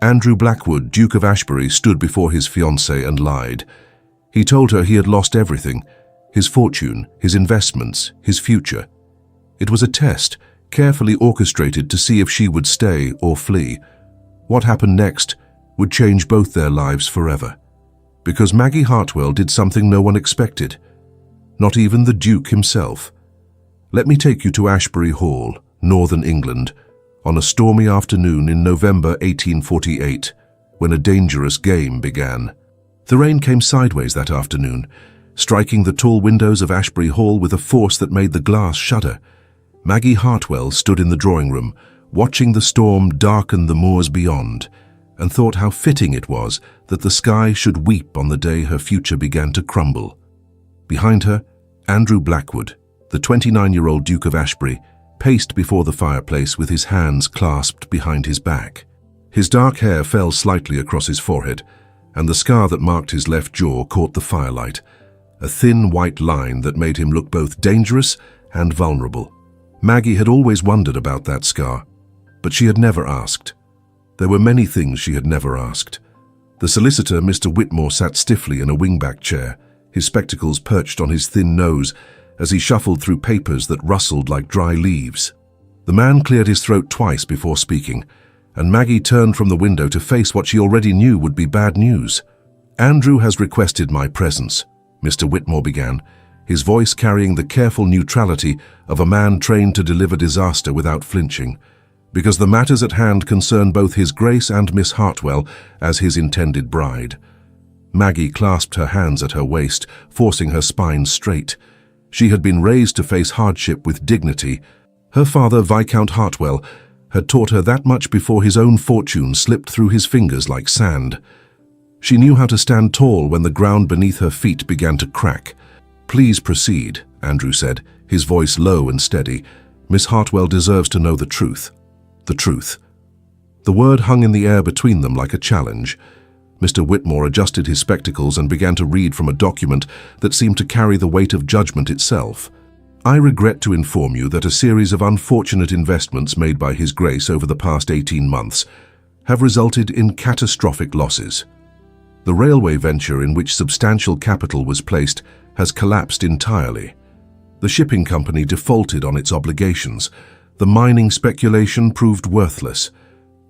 Andrew Blackwood, Duke of Ashbury, stood before his fiancée and lied. He told her he had lost everything: his fortune, his investments, his future. It was a test, carefully orchestrated to see if she would stay or flee. What happened next would change both their lives forever. Because Maggie Hartwell did something no one expected. Not even the Duke himself. Let me take you to Ashbury Hall, northern England, on a stormy afternoon in November 1848, when a dangerous game began. The rain came sideways that afternoon, striking the tall windows of Ashbury Hall with a force that made the glass shudder. Maggie Hartwell stood in the drawing room, watching the storm darken the moors beyond, and thought how fitting it was that the sky should weep on the day her future began to crumble. Behind her, Andrew Blackwood, the 29-year-old Duke of Ashbury, paced before the fireplace with his hands clasped behind his back. His dark hair fell slightly across his forehead, and the scar that marked his left jaw caught the firelight, a thin white line that made him look both dangerous and vulnerable. Maggie had always wondered about that scar, but she had never asked. There were many things she had never asked. The solicitor, Mr. Whitmore, sat stiffly in a wingback chair, his spectacles perched on his thin nose as he shuffled through papers that rustled like dry leaves. The man cleared his throat twice before speaking, and Maggie turned from the window to face what she already knew would be bad news. "Andrew has requested my presence," Mr. Whitmore began, his voice carrying the careful neutrality of a man trained to deliver disaster without flinching, "because the matters at hand concern both His Grace and Miss Hartwell as his intended bride." Maggie clasped her hands at her waist, forcing her spine straight. She had been raised to face hardship with dignity. Her father, Viscount Hartwell, had taught her that much before his own fortune slipped through his fingers like sand. She knew how to stand tall when the ground beneath her feet began to crack. "Please proceed," Andrew said, his voice low and steady. "Miss Hartwell deserves to know the truth." The truth. The word hung in the air between them like a challenge. Mr. Whitmore adjusted his spectacles and began to read from a document that seemed to carry the weight of judgment itself. "I regret to inform you that a series of unfortunate investments made by His Grace over the past 18 months have resulted in catastrophic losses. The railway venture in which substantial capital was placed has collapsed entirely. The shipping company defaulted on its obligations. The mining speculation proved worthless."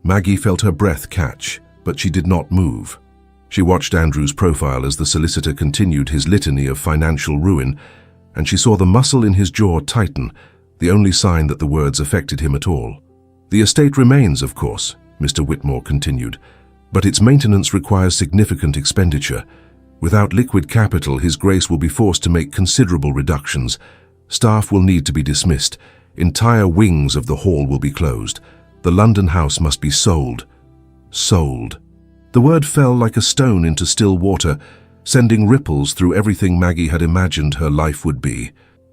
Maggie felt her breath catch, but she did not move. She watched Andrew's profile as the solicitor continued his litany of financial ruin, and she saw the muscle in his jaw tighten, the only sign that the words affected him at all. "The estate remains, of course," Mr. Whitmore continued, "but its maintenance requires significant expenditure. Without liquid capital, His Grace will be forced to make considerable reductions. Staff will need to be dismissed. Entire wings of the hall will be closed. The London house must be sold." Sold. The word fell like a stone into still water, sending ripples through everything Maggie had imagined her life would be.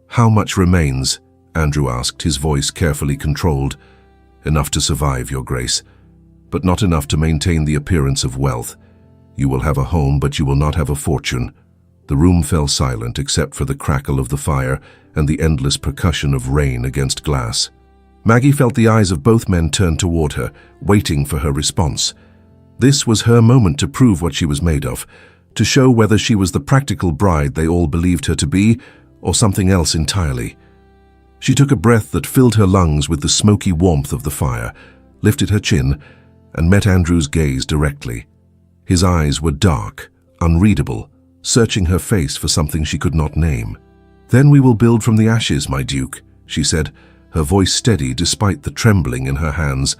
"How much remains?" Andrew asked, his voice carefully controlled. "Enough to survive, Your Grace, but not enough to maintain the appearance of wealth. You will have a home, but you will not have a fortune." The room fell silent except for the crackle of the fire and the endless percussion of rain against glass. Maggie felt the eyes of both men turn toward her, waiting for her response. This was her moment to prove what she was made of, to show whether she was the practical bride they all believed her to be, or something else entirely. She took a breath that filled her lungs with the smoky warmth of the fire, lifted her chin, and met Andrew's gaze directly. His eyes were dark, unreadable, searching her face for something she could not name. "Then we will build from the ashes, my Duke," she said, her voice steady despite the trembling in her hands.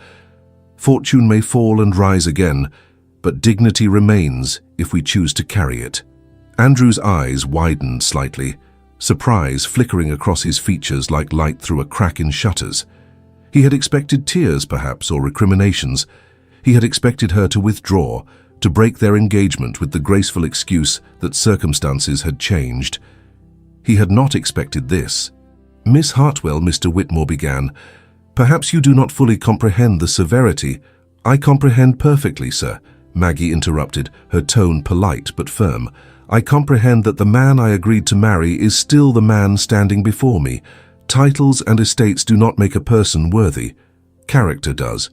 "Fortune may fall and rise again, but dignity remains if we choose to carry it." Andrew's eyes widened slightly, surprise flickering across his features like light through a crack in shutters. He had expected tears, perhaps, or recriminations. He had expected her to withdraw, to break their engagement with the graceful excuse that circumstances had changed. He had not expected this. "Miss Hartwell," Mr. Whitmore began, "perhaps you do not fully comprehend the severity." "I comprehend perfectly, sir," Maggie interrupted, her tone polite but firm. "I comprehend that the man I agreed to marry is still the man standing before me. Titles and estates do not make a person worthy. Character does."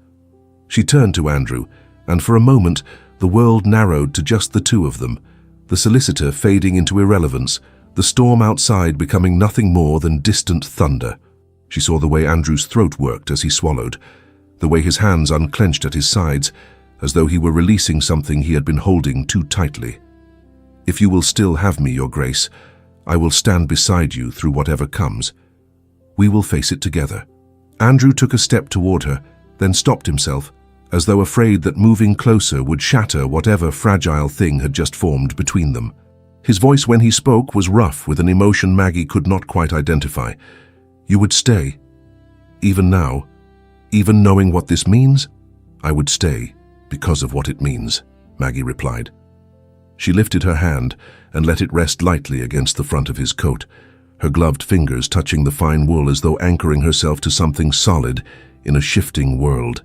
She turned to Andrew, And for a moment, the world narrowed to just the two of them, the solicitor fading into irrelevance, the storm outside becoming nothing more than distant thunder. She saw the way Andrew's throat worked as he swallowed, the way his hands unclenched at his sides, as though he were releasing something he had been holding too tightly. "If you will still have me, Your Grace, I will stand beside you through whatever comes. We will face it together." Andrew took a step toward her, then stopped himself, as though afraid that moving closer would shatter whatever fragile thing had just formed between them. His voice when he spoke was rough with an emotion Maggie could not quite identify. "You would stay? Even now? Even knowing what this means?" "I would stay because of what it means," Maggie replied. She lifted her hand and let it rest lightly against the front of his coat, her gloved fingers touching the fine wool as though anchoring herself to something solid in a shifting world.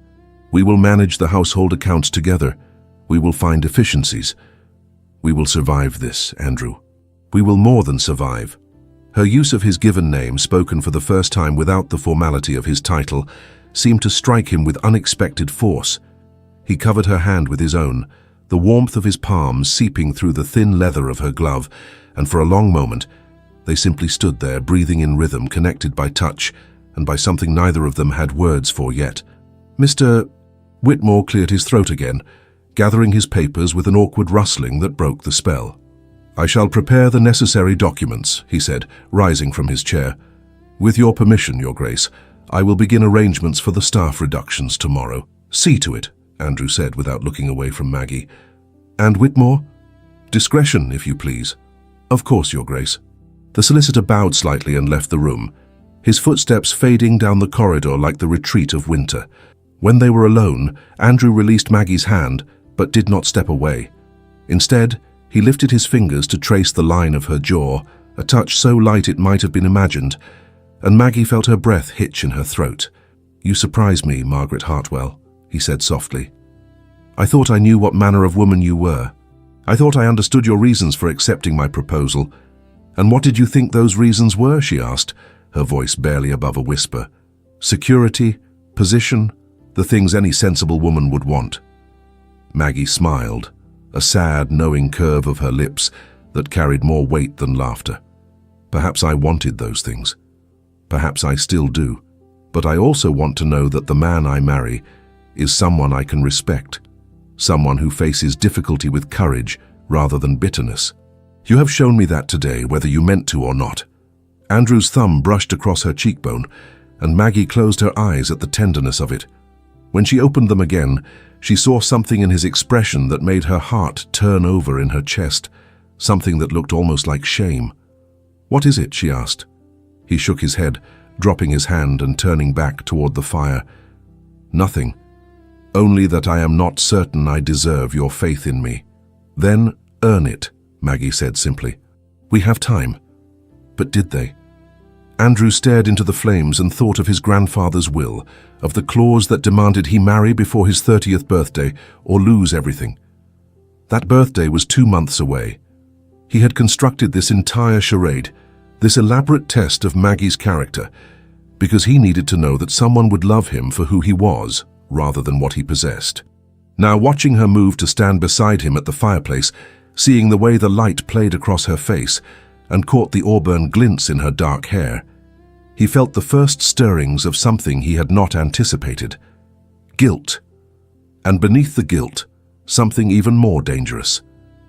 "We will manage the household accounts together. We will find efficiencies. We will survive this, Andrew. We will more than survive." Her use of his given name, spoken for the first time without the formality of his title, seemed to strike him with unexpected force. He covered her hand with his own, the warmth of his palm seeping through the thin leather of her glove, and for a long moment, they simply stood there, breathing in rhythm, connected by touch, and by something neither of them had words for yet. "Mr. Whitmore cleared his throat again, gathering his papers with an awkward rustling that broke the spell. "I shall prepare the necessary documents," he said, rising from his chair. "With your permission, Your Grace, I will begin arrangements for the staff reductions tomorrow." "See to it," Andrew said without looking away from Maggie. "And Whitmore?" "Discretion, if you please." "Of course, Your Grace." The solicitor bowed slightly and left the room, his footsteps fading down the corridor like the retreat of winter. When they were alone, Andrew released Maggie's hand, but did not step away. Instead, he lifted his fingers to trace the line of her jaw, a touch so light it might have been imagined, and Maggie felt her breath hitch in her throat. "You surprise me, Margaret Hartwell," he said softly. "I thought I knew what manner of woman you were. I thought I understood your reasons for accepting my proposal. And what did you think those reasons were?" she asked, her voice barely above a whisper. "Security, position, the things any sensible woman would want." Maggie smiled, a sad, knowing curve of her lips that carried more weight than laughter. "Perhaps I wanted those things. Perhaps I still do. But I also want to know that the man I marry is someone I can respect, someone who faces difficulty with courage rather than bitterness. You have shown me that today, whether you meant to or not." Andrew's thumb brushed across her cheekbone, and Maggie closed her eyes at the tenderness of it. When she opened them again, she saw something in his expression that made her heart turn over in her chest, something that looked almost like shame. "What is it?" she asked. He shook his head, dropping his hand and turning back toward the fire. "Nothing. Only that I am not certain I deserve your faith in me." "Then earn it," Maggie said simply. "We have time." But did they? Andrew stared into the flames and thought of his grandfather's will, of the clause that demanded he marry before his 30th birthday or lose everything. That birthday was 2 months away. He had constructed this entire charade, this elaborate test of Maggie's character, because he needed to know that someone would love him for who he was, rather than what he possessed. Now, watching her move to stand beside him at the fireplace, seeing the way the light played across her face and caught the auburn glints in her dark hair, he felt the first stirrings of something he had not anticipated. Guilt. And beneath the guilt, something even more dangerous.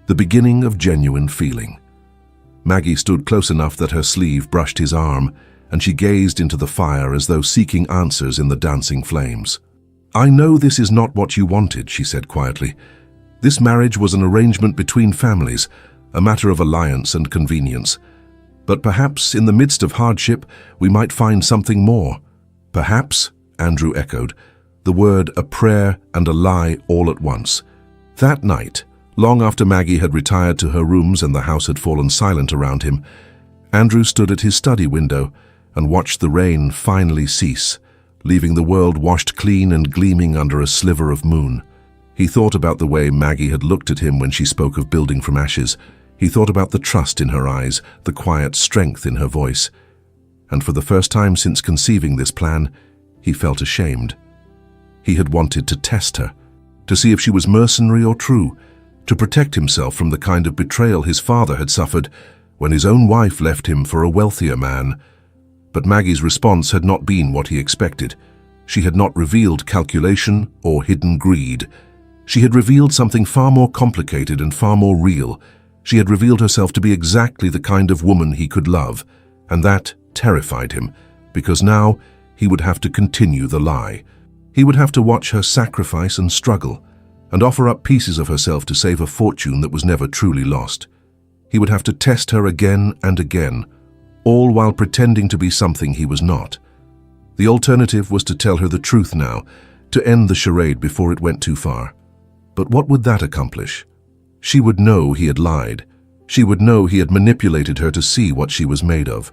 The beginning of genuine feeling. Maggie stood close enough that her sleeve brushed his arm, and she gazed into the fire as though seeking answers in the dancing flames. "I know this is not what you wanted," she said quietly. "This marriage was an arrangement between families, a matter of alliance and convenience. But perhaps in the midst of hardship, we might find something more." "Perhaps," Andrew echoed, the word a prayer and a lie all at once. That night, long after Maggie had retired to her rooms and the house had fallen silent around him, Andrew stood at his study window and watched the rain finally cease, leaving the world washed clean and gleaming under a sliver of moon. He thought about the way Maggie had looked at him when she spoke of building from ashes. He thought about the trust in her eyes, the quiet strength in her voice. And for the first time since conceiving this plan, he felt ashamed. He had wanted to test her, to see if she was mercenary or true, to protect himself from the kind of betrayal his father had suffered when his own wife left him for a wealthier man. But Maggie's response had not been what he expected. She had not revealed calculation or hidden greed. She had revealed something far more complicated and far more real. She had revealed herself to be exactly the kind of woman he could love, and that terrified him, because now he would have to continue the lie. He would have to watch her sacrifice and struggle, and offer up pieces of herself to save a fortune that was never truly lost. He would have to test her again and again, all while pretending to be something he was not. The alternative was to tell her the truth now, to end the charade before it went too far. But what would that accomplish? She would know he had lied. She would know he had manipulated her to see what she was made of.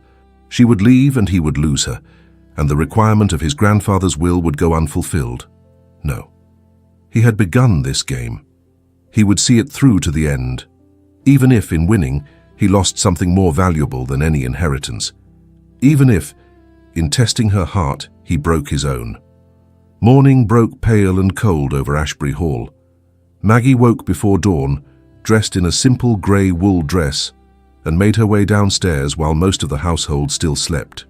She would leave and he would lose her, and the requirement of his grandfather's will would go unfulfilled. No. He had begun this game. He would see it through to the end, even if, in winning, he lost something more valuable than any inheritance. Even if, in testing her heart, he broke his own. Morning broke pale and cold over Ashbury Hall. Maggie woke before dawn, dressed in a simple grey wool dress, and made her way downstairs while most of the household still slept.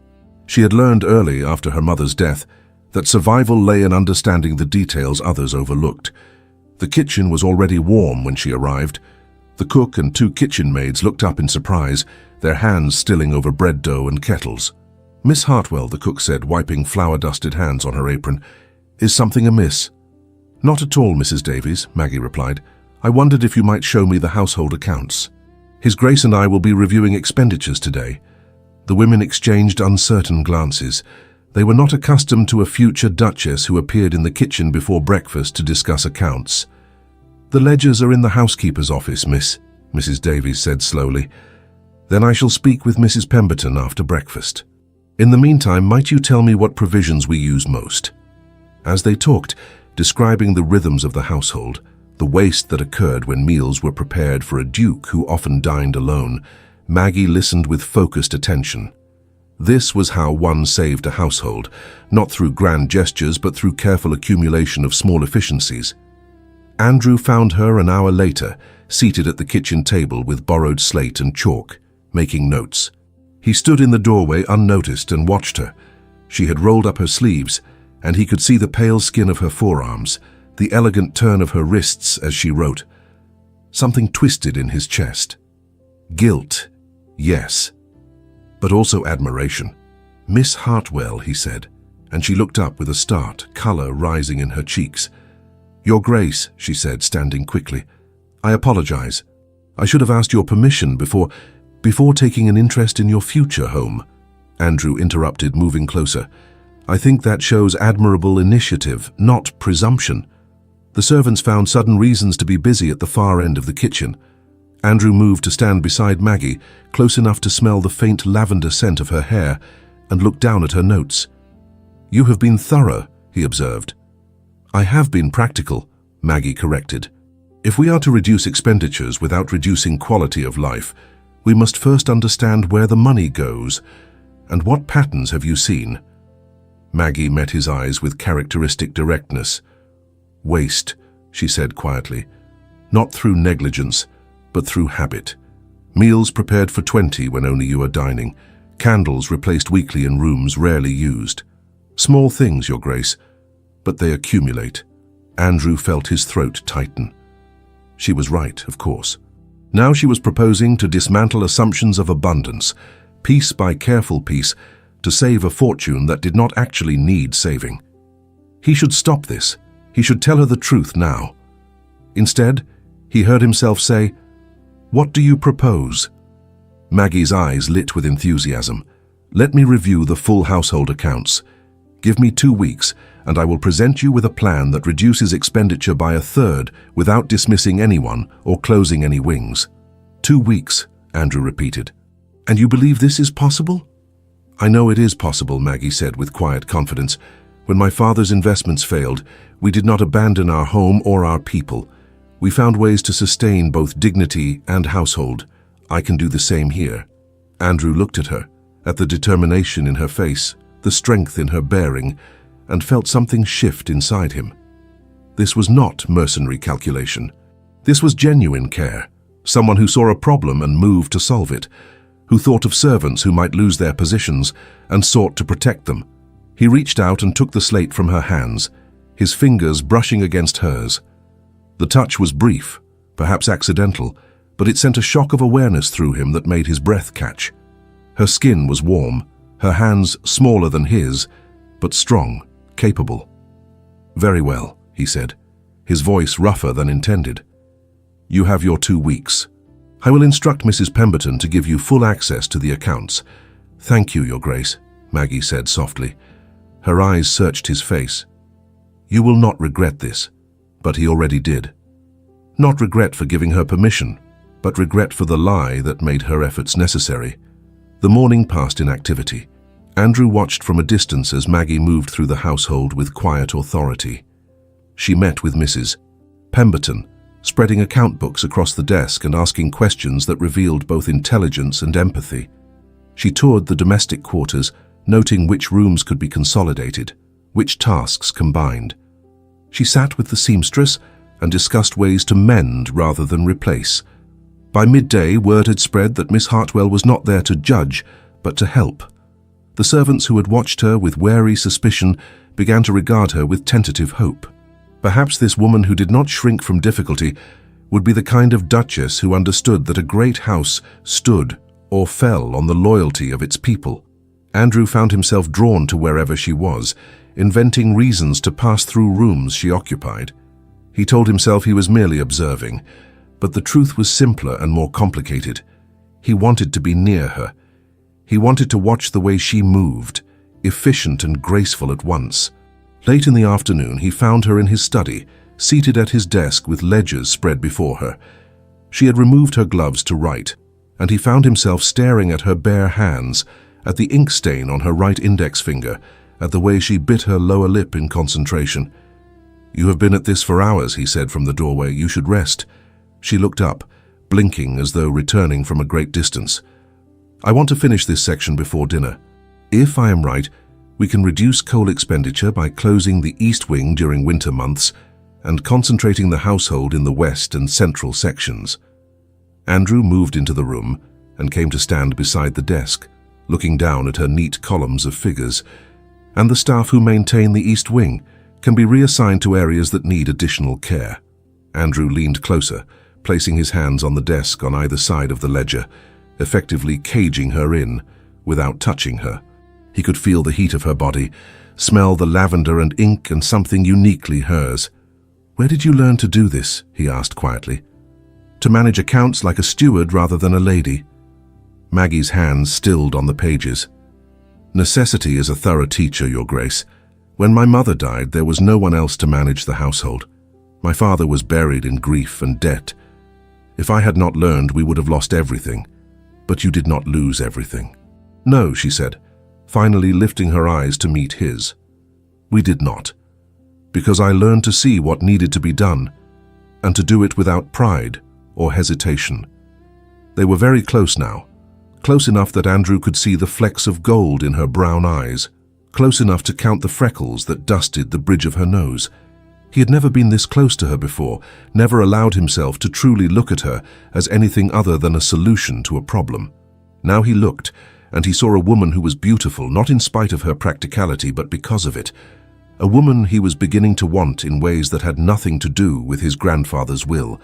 She had learned early after her mother's death that survival lay in understanding the details others overlooked. The kitchen was already warm when she arrived. The cook and 2 kitchen maids looked up in surprise, their hands stilling over bread dough and kettles. "Miss Hartwell," the cook said, wiping flour-dusted hands on her apron, "is something amiss?" "Not at all, Mrs. Davies," Maggie replied. "I wondered if you might show me the household accounts. His Grace and I will be reviewing expenditures today." The women exchanged uncertain glances. They were not accustomed to a future duchess who appeared in the kitchen before breakfast to discuss accounts. "The ledgers are in the housekeeper's office, miss," Mrs. Davies said slowly. "Then I shall speak with Mrs. Pemberton after breakfast. In the meantime, might you tell me what provisions we use most?" As they talked, describing the rhythms of the household, the waste that occurred when meals were prepared for a duke who often dined alone, Maggie listened with focused attention. This was how one saved a household, not through grand gestures but through careful accumulation of small efficiencies. Andrew found her an hour later, seated at the kitchen table with borrowed slate and chalk, making notes. He stood in the doorway unnoticed and watched her. She had rolled up her sleeves, and he could see the pale skin of her forearms, the elegant turn of her wrists as she wrote. Something twisted in his chest. Guilt, yes, but also admiration. "Miss Hartwell," he said, and she looked up with a start, colour rising in her cheeks. "Your Grace," she said, standing quickly. "I apologize. I should have asked your permission before taking an interest in your future home." Andrew interrupted, moving closer. "I think that shows admirable initiative, not presumption." The servants found sudden reasons to be busy at the far end of the kitchen. Andrew moved to stand beside Maggie, close enough to smell the faint lavender scent of her hair, and looked down at her notes. "You have been thorough," he observed. "I have been practical," Maggie corrected. "If we are to reduce expenditures without reducing quality of life, we must first understand where the money goes. And what patterns have you seen?" Maggie met his eyes with characteristic directness. "Waste," she said quietly. "Not through negligence, but through habit. Meals prepared for 20 when only you are dining. Candles replaced weekly in rooms rarely used. Small things, Your Grace, but they accumulate." Andrew felt his throat tighten. She was right, of course. Now she was proposing to dismantle assumptions of abundance, piece by careful piece, to save a fortune that did not actually need saving. He should stop this. He should tell her the truth now. Instead, he heard himself say, "What do you propose?" Maggie's eyes lit with enthusiasm. "Let me review the full household accounts. Give me 2 weeks, and I will present you with a plan that reduces expenditure by 1/3 without dismissing anyone or closing any wings." 2 weeks, Andrew repeated. "And you believe this is possible?" "I know it is possible," Maggie said with quiet confidence. "When my father's investments failed, we did not abandon our home or our people. We found ways to sustain both dignity and household. I can do the same here." Andrew looked at her, at the determination in her face, the strength in her bearing, and felt something shift inside him. This was not mercenary calculation. This was genuine care. Someone who saw a problem and moved to solve it, who thought of servants who might lose their positions and sought to protect them. He reached out and took the slate from her hands, his fingers brushing against hers. The touch was brief, perhaps accidental, but it sent a shock of awareness through him that made his breath catch. Her skin was warm, her hands smaller than his, but strong, capable. "Very well," he said, his voice rougher than intended. "You have your 2 weeks. I will instruct Mrs. Pemberton to give you full access to the accounts." "Thank you, Your Grace," Maggie said softly. Her eyes searched his face. "You will not regret this," but he already did. Not regret for giving her permission, but regret for the lie that made her efforts necessary. The morning passed in activity. Andrew watched from a distance as Maggie moved through the household with quiet authority. She met with Mrs. Pemberton, spreading account books across the desk and asking questions that revealed both intelligence and empathy. She toured the domestic quarters, noting which rooms could be consolidated, which tasks combined. She sat with the seamstress and discussed ways to mend rather than replace. By midday, word had spread that Miss Hartwell was not there to judge, but to help. The servants who had watched her with wary suspicion began to regard her with tentative hope. Perhaps this woman who did not shrink from difficulty would be the kind of duchess who understood that a great house stood or fell on the loyalty of its people. Andrew found himself drawn to wherever she was, inventing reasons to pass through rooms she occupied. He told himself he was merely observing, but the truth was simpler and more complicated. He wanted to be near her. He wanted to watch the way she moved, efficient and graceful at once. Late in the afternoon, he found her in his study, seated at his desk with ledgers spread before her. She had removed her gloves to write, and he found himself staring at her bare hands, at the ink stain on her right index finger, at the way she bit her lower lip in concentration. "You have been at this for hours," he said from the doorway. "You should rest." She looked up, blinking as though returning from a great distance. "I want to finish this section before dinner. If I am right, we can reduce coal expenditure by closing the east wing during winter months and concentrating the household in the west and central sections." Andrew moved into the room and came to stand beside the desk, looking down at her neat columns of figures. "And the staff who maintain the east wing can be reassigned to areas that need additional care." Andrew leaned closer, placing his hands on the desk on either side of the ledger, effectively caging her in without touching her. He could feel the heat of her body, smell the lavender and ink and something uniquely hers. "Where did you learn to do this?" he asked quietly. "To manage accounts like a steward rather than a lady?" Maggie's hands stilled on the pages. "Necessity is a thorough teacher, Your Grace. When my mother died, there was no one else to manage the household. My father was buried in grief and debt. If I had not learned, we would have lost everything. But you did not lose everything." "No," she said, finally lifting her eyes to meet his. "We did not. Because I learned to see what needed to be done, and to do it without pride or hesitation." They were very close now, close enough that Andrew could see the flecks of gold in her brown eyes, close enough to count the freckles that dusted the bridge of her nose. He had never been this close to her before, never allowed himself to truly look at her as anything other than a solution to a problem. Now he looked, and he saw a woman who was beautiful, not in spite of her practicality, but because of it. A woman he was beginning to want in ways that had nothing to do with his grandfather's will.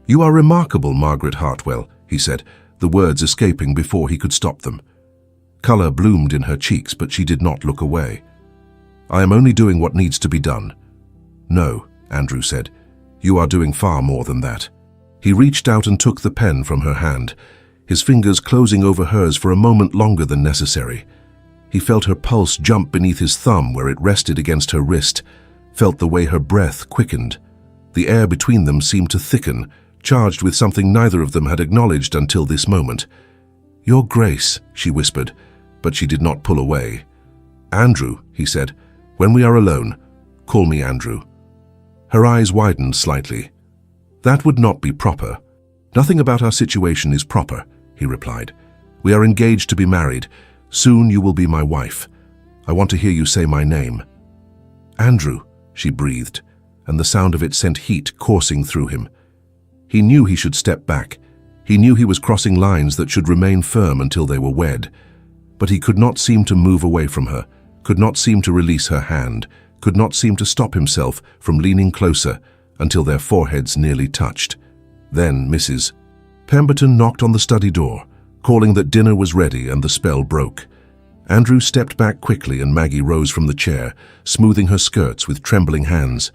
"You are remarkable, Margaret Hartwell," he said, the words escaping before he could stop them. Color bloomed in her cheeks, but she did not look away. "I am only doing what needs to be done." "No," Andrew said. "You are doing far more than that." He reached out and took the pen from her hand, his fingers closing over hers for a moment longer than necessary. He felt her pulse jump beneath his thumb where it rested against her wrist, felt the way her breath quickened. The air between them seemed to thicken, charged with something neither of them had acknowledged until this moment. "Your Grace," she whispered, but she did not pull away. "Andrew," he said, "when we are alone, call me Andrew." Her eyes widened slightly. "That would not be proper." "Nothing about our situation is proper," he replied. "We are engaged to be married. Soon you will be my wife. I want to hear you say my name." "Andrew," she breathed, and the sound of it sent heat coursing through him. He knew he should step back. He knew he was crossing lines that should remain firm until they were wed. But he could not seem to move away from her, could not seem to release her hand, could not seem to stop himself from leaning closer until their foreheads nearly touched. Then Mrs. Pemberton knocked on the study door, calling that dinner was ready, and the spell broke. Andrew stepped back quickly and Maggie rose from the chair, smoothing her skirts with trembling hands.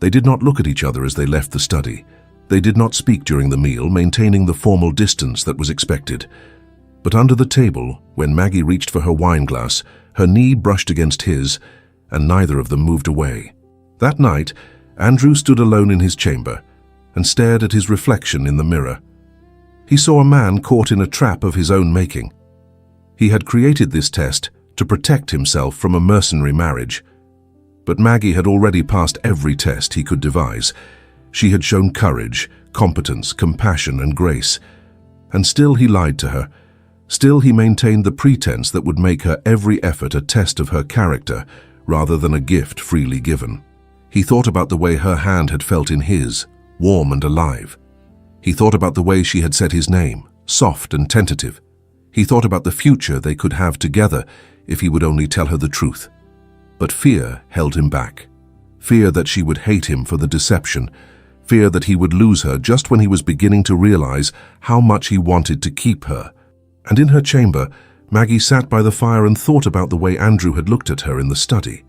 They did not look at each other as they left the study. They did not speak during the meal, maintaining the formal distance that was expected. But under the table, when Maggie reached for her wine glass, her knee brushed against his, and neither of them moved away. That night, Andrew stood alone in his chamber and stared at his reflection in the mirror. He saw a man caught in a trap of his own making. He had created this test to protect himself from a mercenary marriage. But Maggie had already passed every test he could devise. She had shown courage, competence, compassion, and grace. And still he lied to her. Still he maintained the pretense that would make her every effort a test of her character rather than a gift freely given. He thought about the way her hand had felt in his, warm and alive. He thought about the way she had said his name, soft and tentative. He thought about the future they could have together if he would only tell her the truth. But fear held him back. Fear that she would hate him for the deception. Fear that he would lose her just when he was beginning to realize how much he wanted to keep her. And in her chamber, Maggie sat by the fire and thought about the way Andrew had looked at her in the study.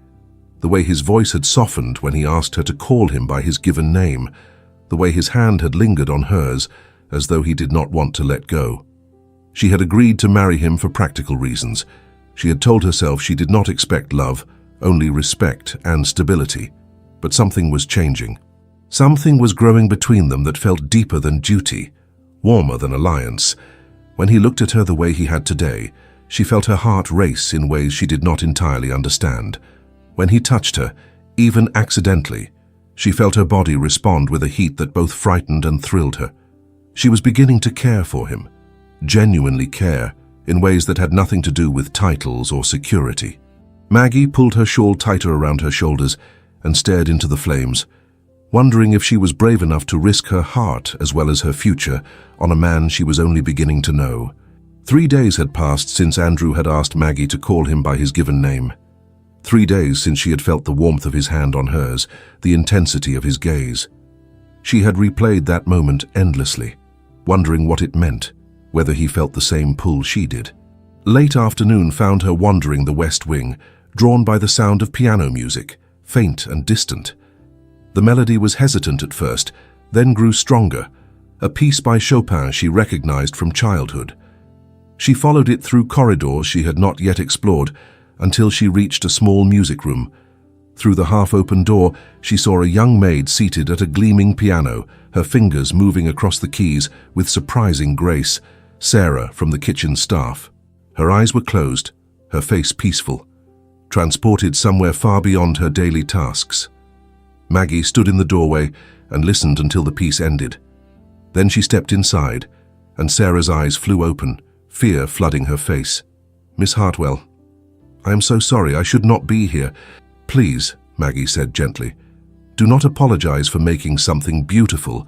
The way his voice had softened when he asked her to call him by his given name. The way his hand had lingered on hers as though he did not want to let go. She had agreed to marry him for practical reasons. She had told herself she did not expect love, only respect and stability. But something was changing. Something was growing between them that felt deeper than duty, warmer than alliance. When he looked at her the way he had today, she felt her heart race in ways she did not entirely understand. When he touched her, even accidentally, she felt her body respond with a heat that both frightened and thrilled her. She was beginning to care for him, genuinely care, in ways that had nothing to do with titles or security. Maggie pulled her shawl tighter around her shoulders and stared into the flames, wondering if she was brave enough to risk her heart as well as her future on a man she was only beginning to know. 3 days had passed since Andrew had asked Maggie to call him by his given name. 3 days since she had felt the warmth of his hand on hers, the intensity of his gaze. She had replayed that moment endlessly, wondering what it meant, whether he felt the same pull she did. Late afternoon found her wandering the West Wing, drawn by the sound of piano music, faint and distant. The melody was hesitant at first, then grew stronger, a piece by Chopin she recognized from childhood. She followed it through corridors she had not yet explored until she reached a small music room. Through the half-open door, she saw a young maid seated at a gleaming piano, her fingers moving across the keys with surprising grace, Sarah from the kitchen staff. Her eyes were closed, her face peaceful, transported somewhere far beyond her daily tasks. Maggie stood in the doorway and listened until the piece ended. Then she stepped inside, and Sarah's eyes flew open, fear flooding her face. "Miss Hartwell, I am so sorry, I should not be here. Please," Maggie said gently, "do not apologize for making something beautiful.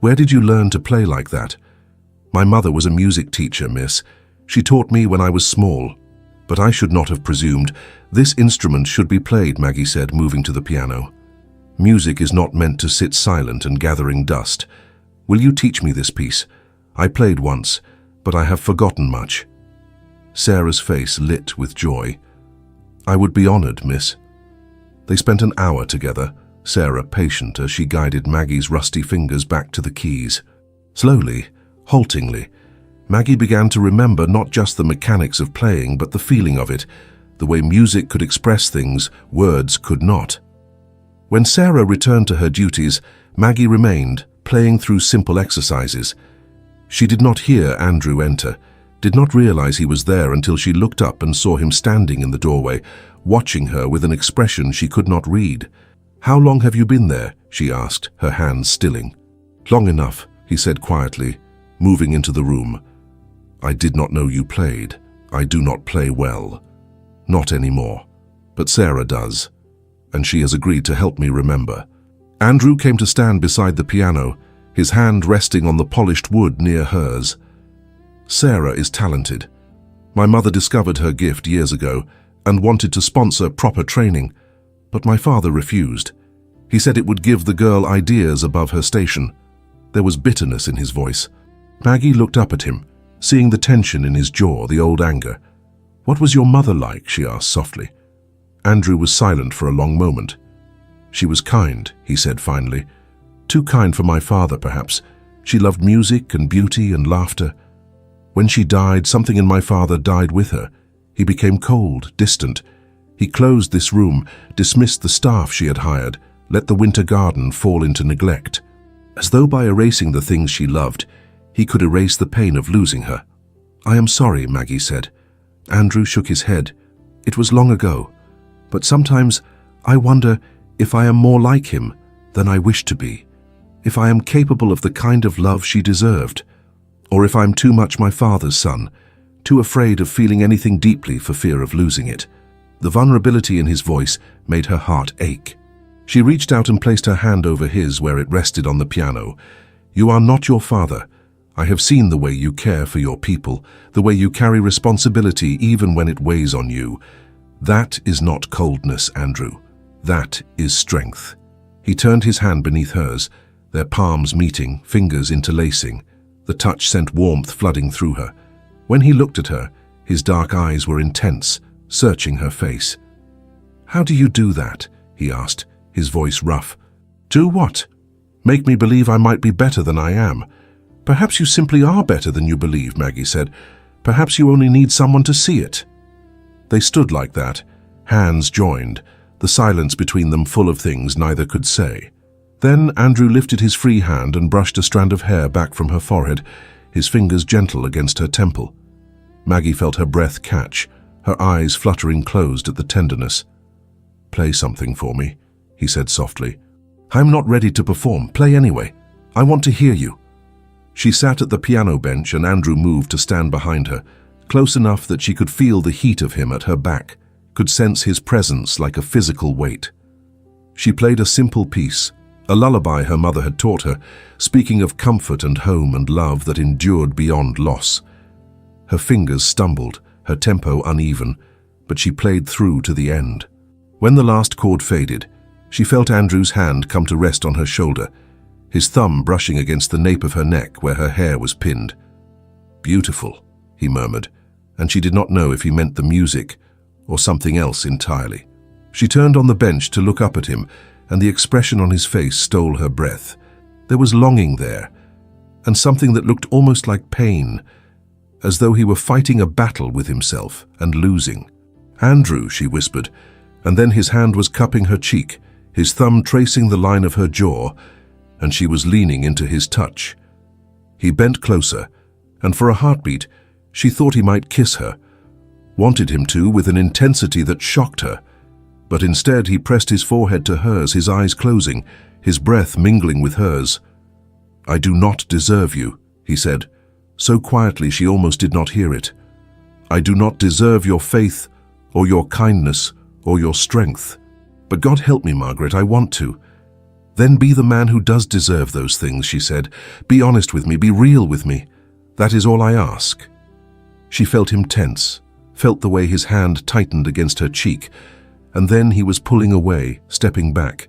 Where did you learn to play like that?" "My mother was a music teacher, miss. She taught me when I was small." "But I should not have presumed. This instrument should be played," Maggie said, moving to the piano. "Music is not meant to sit silent and gathering dust. Will you teach me this piece? I played once, but I have forgotten much." Sarah's face lit with joy. "I would be honored, miss." They spent an hour together, Sarah patient as she guided Maggie's rusty fingers back to the keys. Slowly, haltingly, Maggie began to remember not just the mechanics of playing, but the feeling of it, the way music could express things words could not. When Sarah returned to her duties, Maggie remained, playing through simple exercises. She did not hear Andrew enter, did not realize he was there until she looked up and saw him standing in the doorway, watching her with an expression she could not read. "How long have you been there?" she asked, her hands stilling. "Long enough," he said quietly, moving into the room. "I did not know you played. I do not play well. Not anymore. But Sarah does, and she has agreed to help me remember." Andrew came to stand beside the piano, his hand resting on the polished wood near hers. Sarah is talented. My mother discovered her gift years ago and wanted to sponsor proper training, but my father refused. He said it would give the girl ideas above her station. There was bitterness in his voice. Maggie looked up at him, seeing the tension in his jaw, the old anger. "What was your mother like?" she asked softly. Andrew was silent for a long moment. "She was kind," he said finally. "Too kind for my father, perhaps. She loved music and beauty and laughter. When she died, something in my father died with her. He became cold, distant. He closed this room, dismissed the staff she had hired, let the winter garden fall into neglect. As though by erasing the things she loved, he could erase the pain of losing her." "I am sorry," Maggie said. Andrew shook his head. "It was long ago, but sometimes I wonder if I am more like him than I wish to be, if I am capable of the kind of love she deserved, or if I'm too much my father's son, too afraid of feeling anything deeply for fear of losing it." The vulnerability in his voice made her heart ache. She reached out and placed her hand over his where it rested on the piano. "You are not your father. I have seen the way you care for your people, the way you carry responsibility even when it weighs on you. That is not coldness, Andrew. That is strength." He turned his hand beneath hers, their palms meeting, fingers interlacing. The touch sent warmth flooding through her. When he looked at her, his dark eyes were intense, searching her face. "How do you do that?" he asked, his voice rough. "Do what? Make me believe I might be better than I am." "Perhaps you simply are better than you believe," Maggie said. "Perhaps you only need someone to see it." They stood like that, hands joined, the silence between them full of things neither could say. Then Andrew lifted his free hand and brushed a strand of hair back from her forehead, his fingers gentle against her temple. Maggie felt her breath catch, her eyes fluttering closed at the tenderness. "Play something for me," he said softly. "I'm not ready to perform. Play anyway. I want to hear you." She sat at the piano bench and Andrew moved to stand behind her, close enough that she could feel the heat of him at her back, could sense his presence like a physical weight. She played a simple piece, a lullaby her mother had taught her, speaking of comfort and home and love that endured beyond loss. Her fingers stumbled, her tempo uneven, but she played through to the end. When the last chord faded, she felt Andrew's hand come to rest on her shoulder, his thumb brushing against the nape of her neck where her hair was pinned. "Beautiful," he murmured, and she did not know if he meant the music or something else entirely. She turned on the bench to look up at him, and the expression on his face stole her breath. There was longing there, and something that looked almost like pain, as though he were fighting a battle with himself and losing. "Andrew," she whispered, and then his hand was cupping her cheek, his thumb tracing the line of her jaw, and she was leaning into his touch. He bent closer, and for a heartbeat, she thought he might kiss her, wanted him to with an intensity that shocked her. But instead he pressed his forehead to hers, his eyes closing, his breath mingling with hers. "I do not deserve you," he said, so quietly she almost did not hear it. "I do not deserve your faith, or your kindness, or your strength. But God help me, Margaret, I want to." "Then be the man who does deserve those things," she said. "Be honest with me, be real with me. That is all I ask." She felt him tense, felt the way his hand tightened against her cheek, and then he was pulling away, stepping back.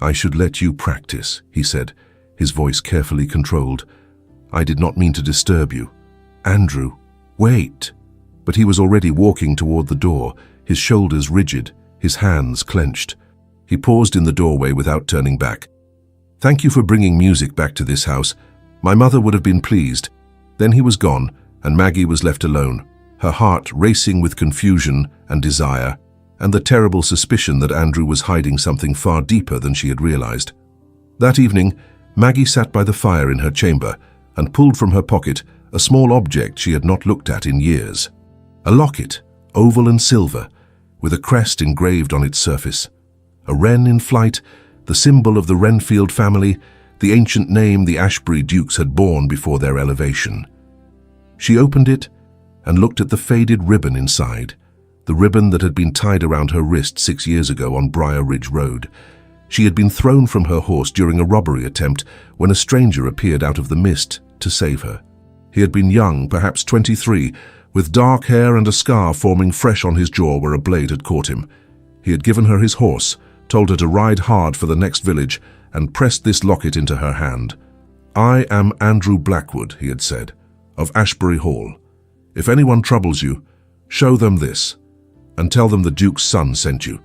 "I should let you practice," he said, his voice carefully controlled. "I did not mean to disturb you." "Andrew, wait." But he was already walking toward the door, his shoulders rigid, his hands clenched. He paused in the doorway without turning back. "Thank you for bringing music back to this house. My mother would have been pleased." Then he was gone, and Maggie was left alone, her heart racing with confusion and desire, and the terrible suspicion that Andrew was hiding something far deeper than she had realized. That evening, Maggie sat by the fire in her chamber and pulled from her pocket a small object she had not looked at in years. A locket, oval and silver, with a crest engraved on its surface. A wren in flight, the symbol of the Renfield family, the ancient name the Ashbury Dukes had borne before their elevation. She opened it and looked at the faded ribbon inside, the ribbon that had been tied around her wrist 6 years ago on Briar Ridge Road. She had been thrown from her horse during a robbery attempt when a stranger appeared out of the mist to save her. He had been young, perhaps 23, with dark hair and a scar forming fresh on his jaw where a blade had caught him. He had given her his horse, told her to ride hard for the next village, and pressed this locket into her hand. "I am Andrew Blackwood," he had said, "of Ashbury Hall. If anyone troubles you, show them this, and tell them the Duke's son sent you."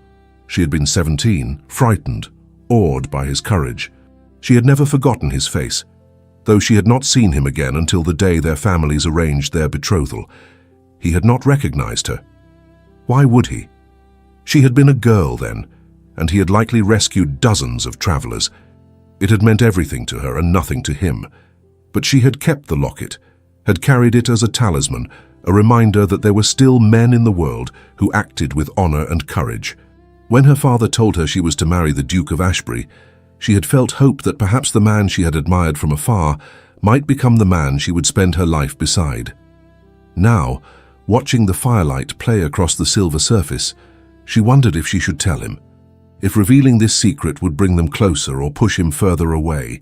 She had been 17, frightened, awed by his courage. She had never forgotten his face, though she had not seen him again until the day their families arranged their betrothal. He had not recognized her. Why would he? She had been a girl then, and he had likely rescued dozens of travelers. It had meant everything to her and nothing to him. But she had kept the locket, had carried it as a talisman, a reminder that there were still men in the world who acted with honor and courage. When her father told her she was to marry the Duke of Ashbury, she had felt hope that perhaps the man she had admired from afar might become the man she would spend her life beside. Now, watching the firelight play across the silver surface, she wondered if she should tell him, if revealing this secret would bring them closer or push him further away.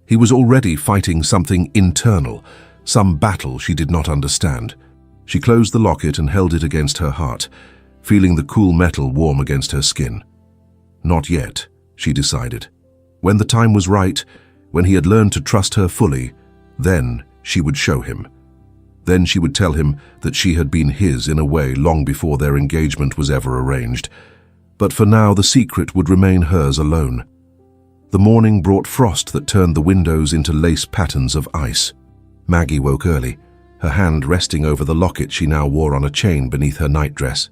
He was already fighting something internal, some battle she did not understand. She closed the locket and held it against her heart, feeling the cool metal warm against her skin. Not yet, she decided. When the time was right, when he had learned to trust her fully, then she would show him. Then she would tell him that she had been his in a way long before their engagement was ever arranged. But for now the secret would remain hers alone. The morning brought frost that turned the windows into lace patterns of ice. Maggie woke early, her hand resting over the locket she now wore on a chain beneath her nightdress.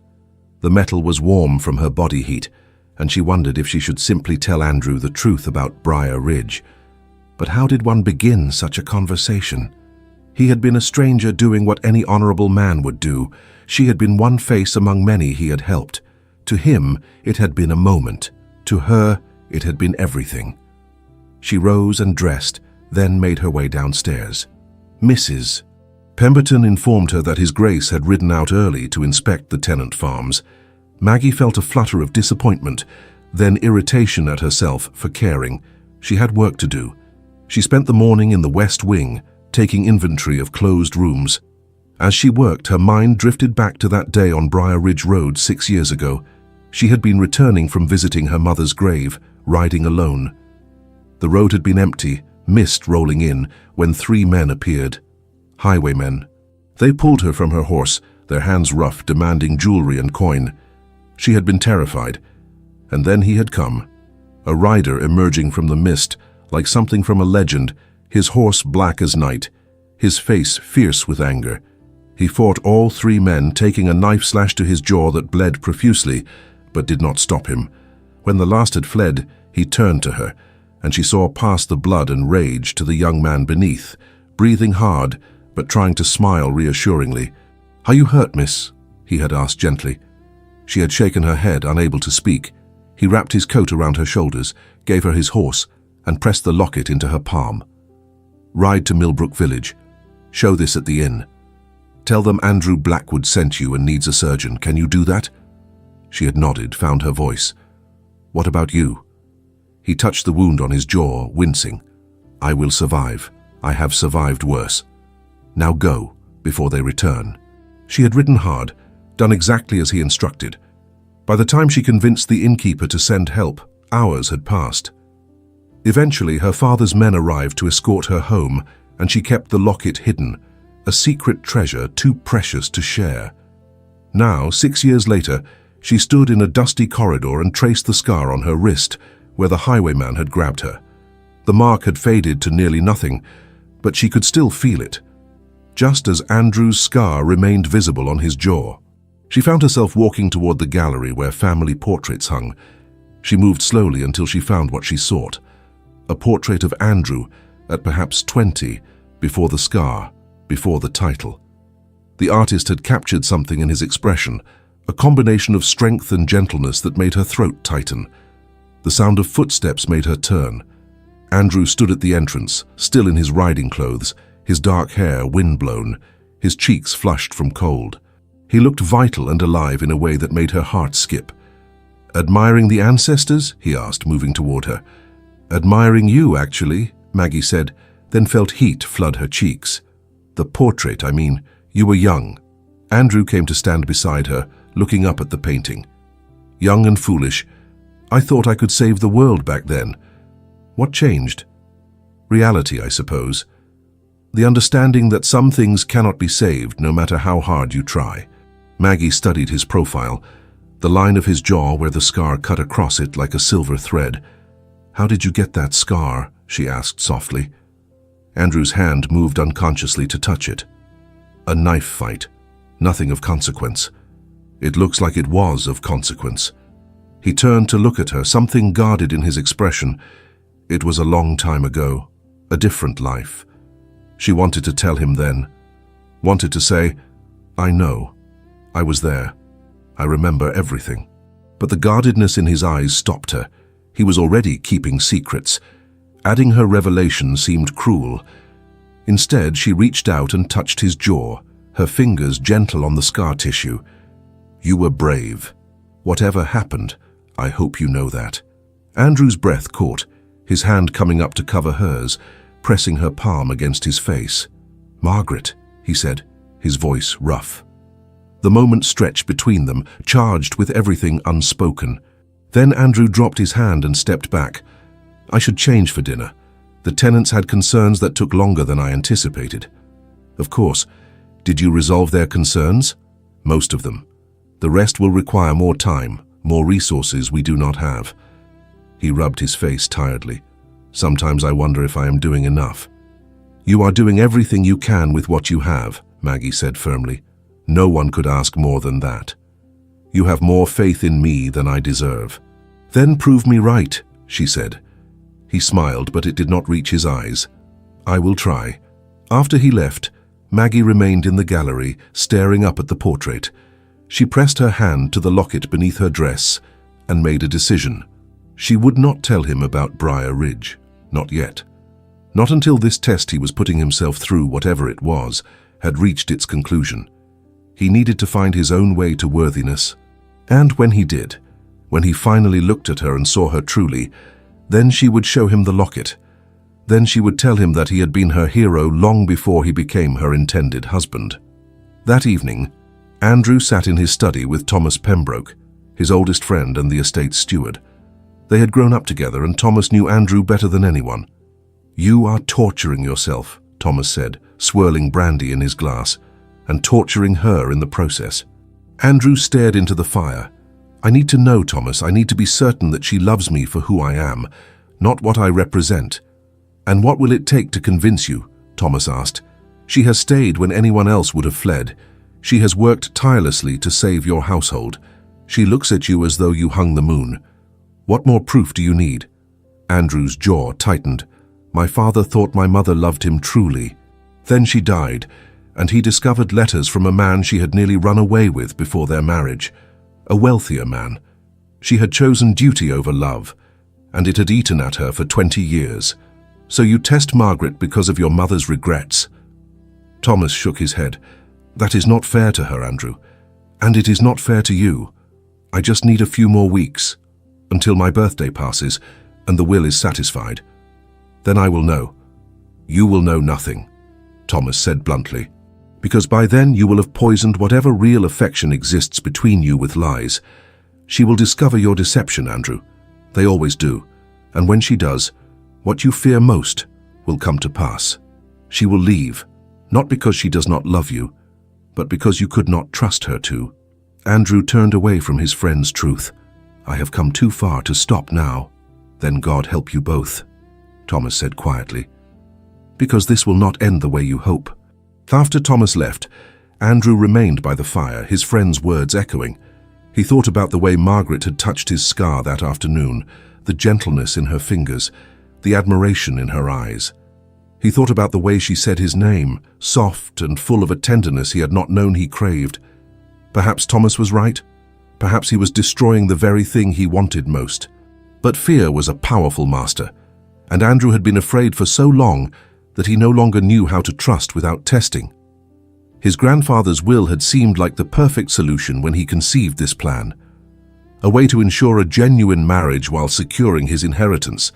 The metal was warm from her body heat, and she wondered if she should simply tell Andrew the truth about Briar Ridge. But how did one begin such a conversation? He had been a stranger doing what any honorable man would do. She had been one face among many he had helped. To him, it had been a moment. To her, it had been everything. She rose and dressed, then made her way downstairs. Mrs. Pemberton informed her that His Grace had ridden out early to inspect the tenant farms. Maggie felt a flutter of disappointment, then irritation at herself for caring. She had work to do. She spent the morning in the West Wing, taking inventory of closed rooms. As she worked, her mind drifted back to that day on Briar Ridge Road 6 years ago. She had been returning from visiting her mother's grave, riding alone. The road had been empty, mist rolling in, when 3 men appeared. Highwaymen. They pulled her from her horse, their hands rough, demanding jewelry and coin. She had been terrified. And then he had come. A rider emerging from the mist, like something from a legend, his horse black as night, his face fierce with anger. He fought all 3 men, taking a knife slash to his jaw that bled profusely, but did not stop him. When the last had fled, he turned to her, and she saw past the blood and rage to the young man beneath, breathing hard, but trying to smile reassuringly. "Are you hurt, miss?" he had asked gently. She had shaken her head, unable to speak. He wrapped his coat around her shoulders, gave her his horse, and pressed the locket into her palm. "Ride to Millbrook Village. Show this at the inn. Tell them Andrew Blackwood sent you and needs a surgeon. Can you do that?" She had nodded, found her voice. "What about you?" He touched the wound on his jaw, wincing. "I will survive. I have survived worse. Now go, before they return." She had ridden hard, done exactly as he instructed. By the time she convinced the innkeeper to send help, hours had passed. Eventually, her father's men arrived to escort her home, and she kept the locket hidden, a secret treasure too precious to share. Now, 6 years later, she stood in a dusty corridor and traced the scar on her wrist, where the highwayman had grabbed her. The mark had faded to nearly nothing, but she could still feel it, just as Andrew's scar remained visible on his jaw. She found herself walking toward the gallery where family portraits hung. She moved slowly until she found what she sought, a portrait of Andrew at perhaps 20, before the scar, before the title. The artist had captured something in his expression, a combination of strength and gentleness that made her throat tighten. The sound of footsteps made her turn. Andrew stood at the entrance, still in his riding clothes, his dark hair wind-blown, his cheeks flushed from cold. He looked vital and alive in a way that made her heart skip. "Admiring the ancestors?" he asked, moving toward her. "Admiring you, actually," Maggie said, then felt heat flood her cheeks. "The portrait, I mean. You were young." Andrew came to stand beside her, looking up at the painting. "Young and foolish. I thought I could save the world back then. What changed?" "Reality, I suppose. The understanding that some things cannot be saved no matter how hard you try." Maggie studied his profile, the line of his jaw where the scar cut across it like a silver thread. "How did you get that scar?" she asked softly. Andrew's hand moved unconsciously to touch it. "A knife fight. Nothing of consequence." "It looks like it was of consequence." He turned to look at her, something guarded in his expression. It was a long time ago, a different life. She wanted to tell him then. Wanted to say, "I know. I was there. I remember everything." But the guardedness in his eyes stopped her. He was already keeping secrets. Adding her revelation seemed cruel. Instead, she reached out and touched his jaw, her fingers gentle on the scar tissue. "You were brave. Whatever happened, I hope you know that." Andrew's breath caught, his hand coming up to cover hers, pressing her palm against his face. "Margaret," he said, his voice rough. The moment stretched between them, charged with everything unspoken. Then Andrew dropped his hand and stepped back. "I should change for dinner. The tenants had concerns that took longer than I anticipated." "Of course. Did you resolve their concerns?" "Most of them. The rest will require more time, more resources we do not have." He rubbed his face tiredly. "Sometimes I wonder if I am doing enough." "You are doing everything you can with what you have," Maggie said firmly. "No one could ask more than that. You have more faith in me than I deserve." "Then prove me right," she said. He smiled, but it did not reach his eyes. "I will try." After he left, Maggie remained in the gallery, staring up at the portrait. She pressed her hand to the locket beneath her dress and made a decision. She would not tell him about Briar Ridge. Not yet. Not until this test he was putting himself through, whatever it was, had reached its conclusion. He needed to find his own way to worthiness. And when he did, when he finally looked at her and saw her truly, then she would show him the locket. Then she would tell him that he had been her hero long before he became her intended husband. That evening, Andrew sat in his study with Thomas Pembroke, his oldest friend and the estate's steward. They had grown up together, and Thomas knew Andrew better than anyone. "You are torturing yourself," Thomas said, swirling brandy in his glass, "and torturing her in the process." Andrew stared into the fire. "I need to know, Thomas. I need to be certain that she loves me for who I am, not what I represent." "And what will it take to convince you?" Thomas asked. "She has stayed when anyone else would have fled. She has worked tirelessly to save your household. She looks at you as though you hung the moon. What more proof do you need?" Andrew's jaw tightened. "My father thought my mother loved him truly. Then she died, and he discovered letters from a man she had nearly run away with before their marriage. A wealthier man. She had chosen duty over love, and it had eaten at her for 20 years. So you test Margaret because of your mother's regrets?" Thomas shook his head. "That is not fair to her, Andrew. And it is not fair to you. I just need a few more weeks, until my birthday passes and the will is satisfied. Then I will know." "You will know nothing," Thomas said bluntly, "because by then you will have poisoned whatever real affection exists between you with lies. She will discover your deception, Andrew. They always do. And when she does, what you fear most will come to pass. She will leave, not because she does not love you, but because you could not trust her to." Andrew turned away from his friend's truth. "I have come too far to stop now." "Then God help you both," Thomas said quietly, "because this will not end the way you hope." After Thomas left, Andrew remained by the fire, his friend's words echoing. He thought about the way Margaret had touched his scar that afternoon, the gentleness in her fingers, the admiration in her eyes. He thought about the way she said his name, soft and full of a tenderness he had not known he craved. Perhaps Thomas was right. Perhaps he was destroying the very thing he wanted most. But fear was a powerful master, and Andrew had been afraid for so long that he no longer knew how to trust without testing. His grandfather's will had seemed like the perfect solution when he conceived this plan. a way to ensure a genuine marriage while securing his inheritance.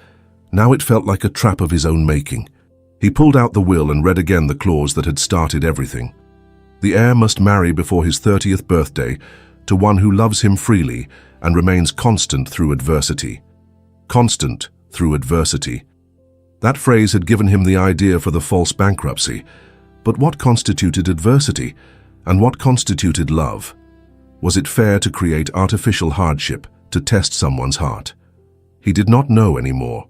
Now it felt like a trap of his own making. He pulled out the will and read again the clause that had started everything. The heir must marry before his 30th birthday to one who loves him freely and remains constant through adversity. Constant through adversity. That phrase had given him the idea for the false bankruptcy. But what constituted adversity? And what constituted love? Was it fair to create artificial hardship to test someone's heart? He did not know anymore.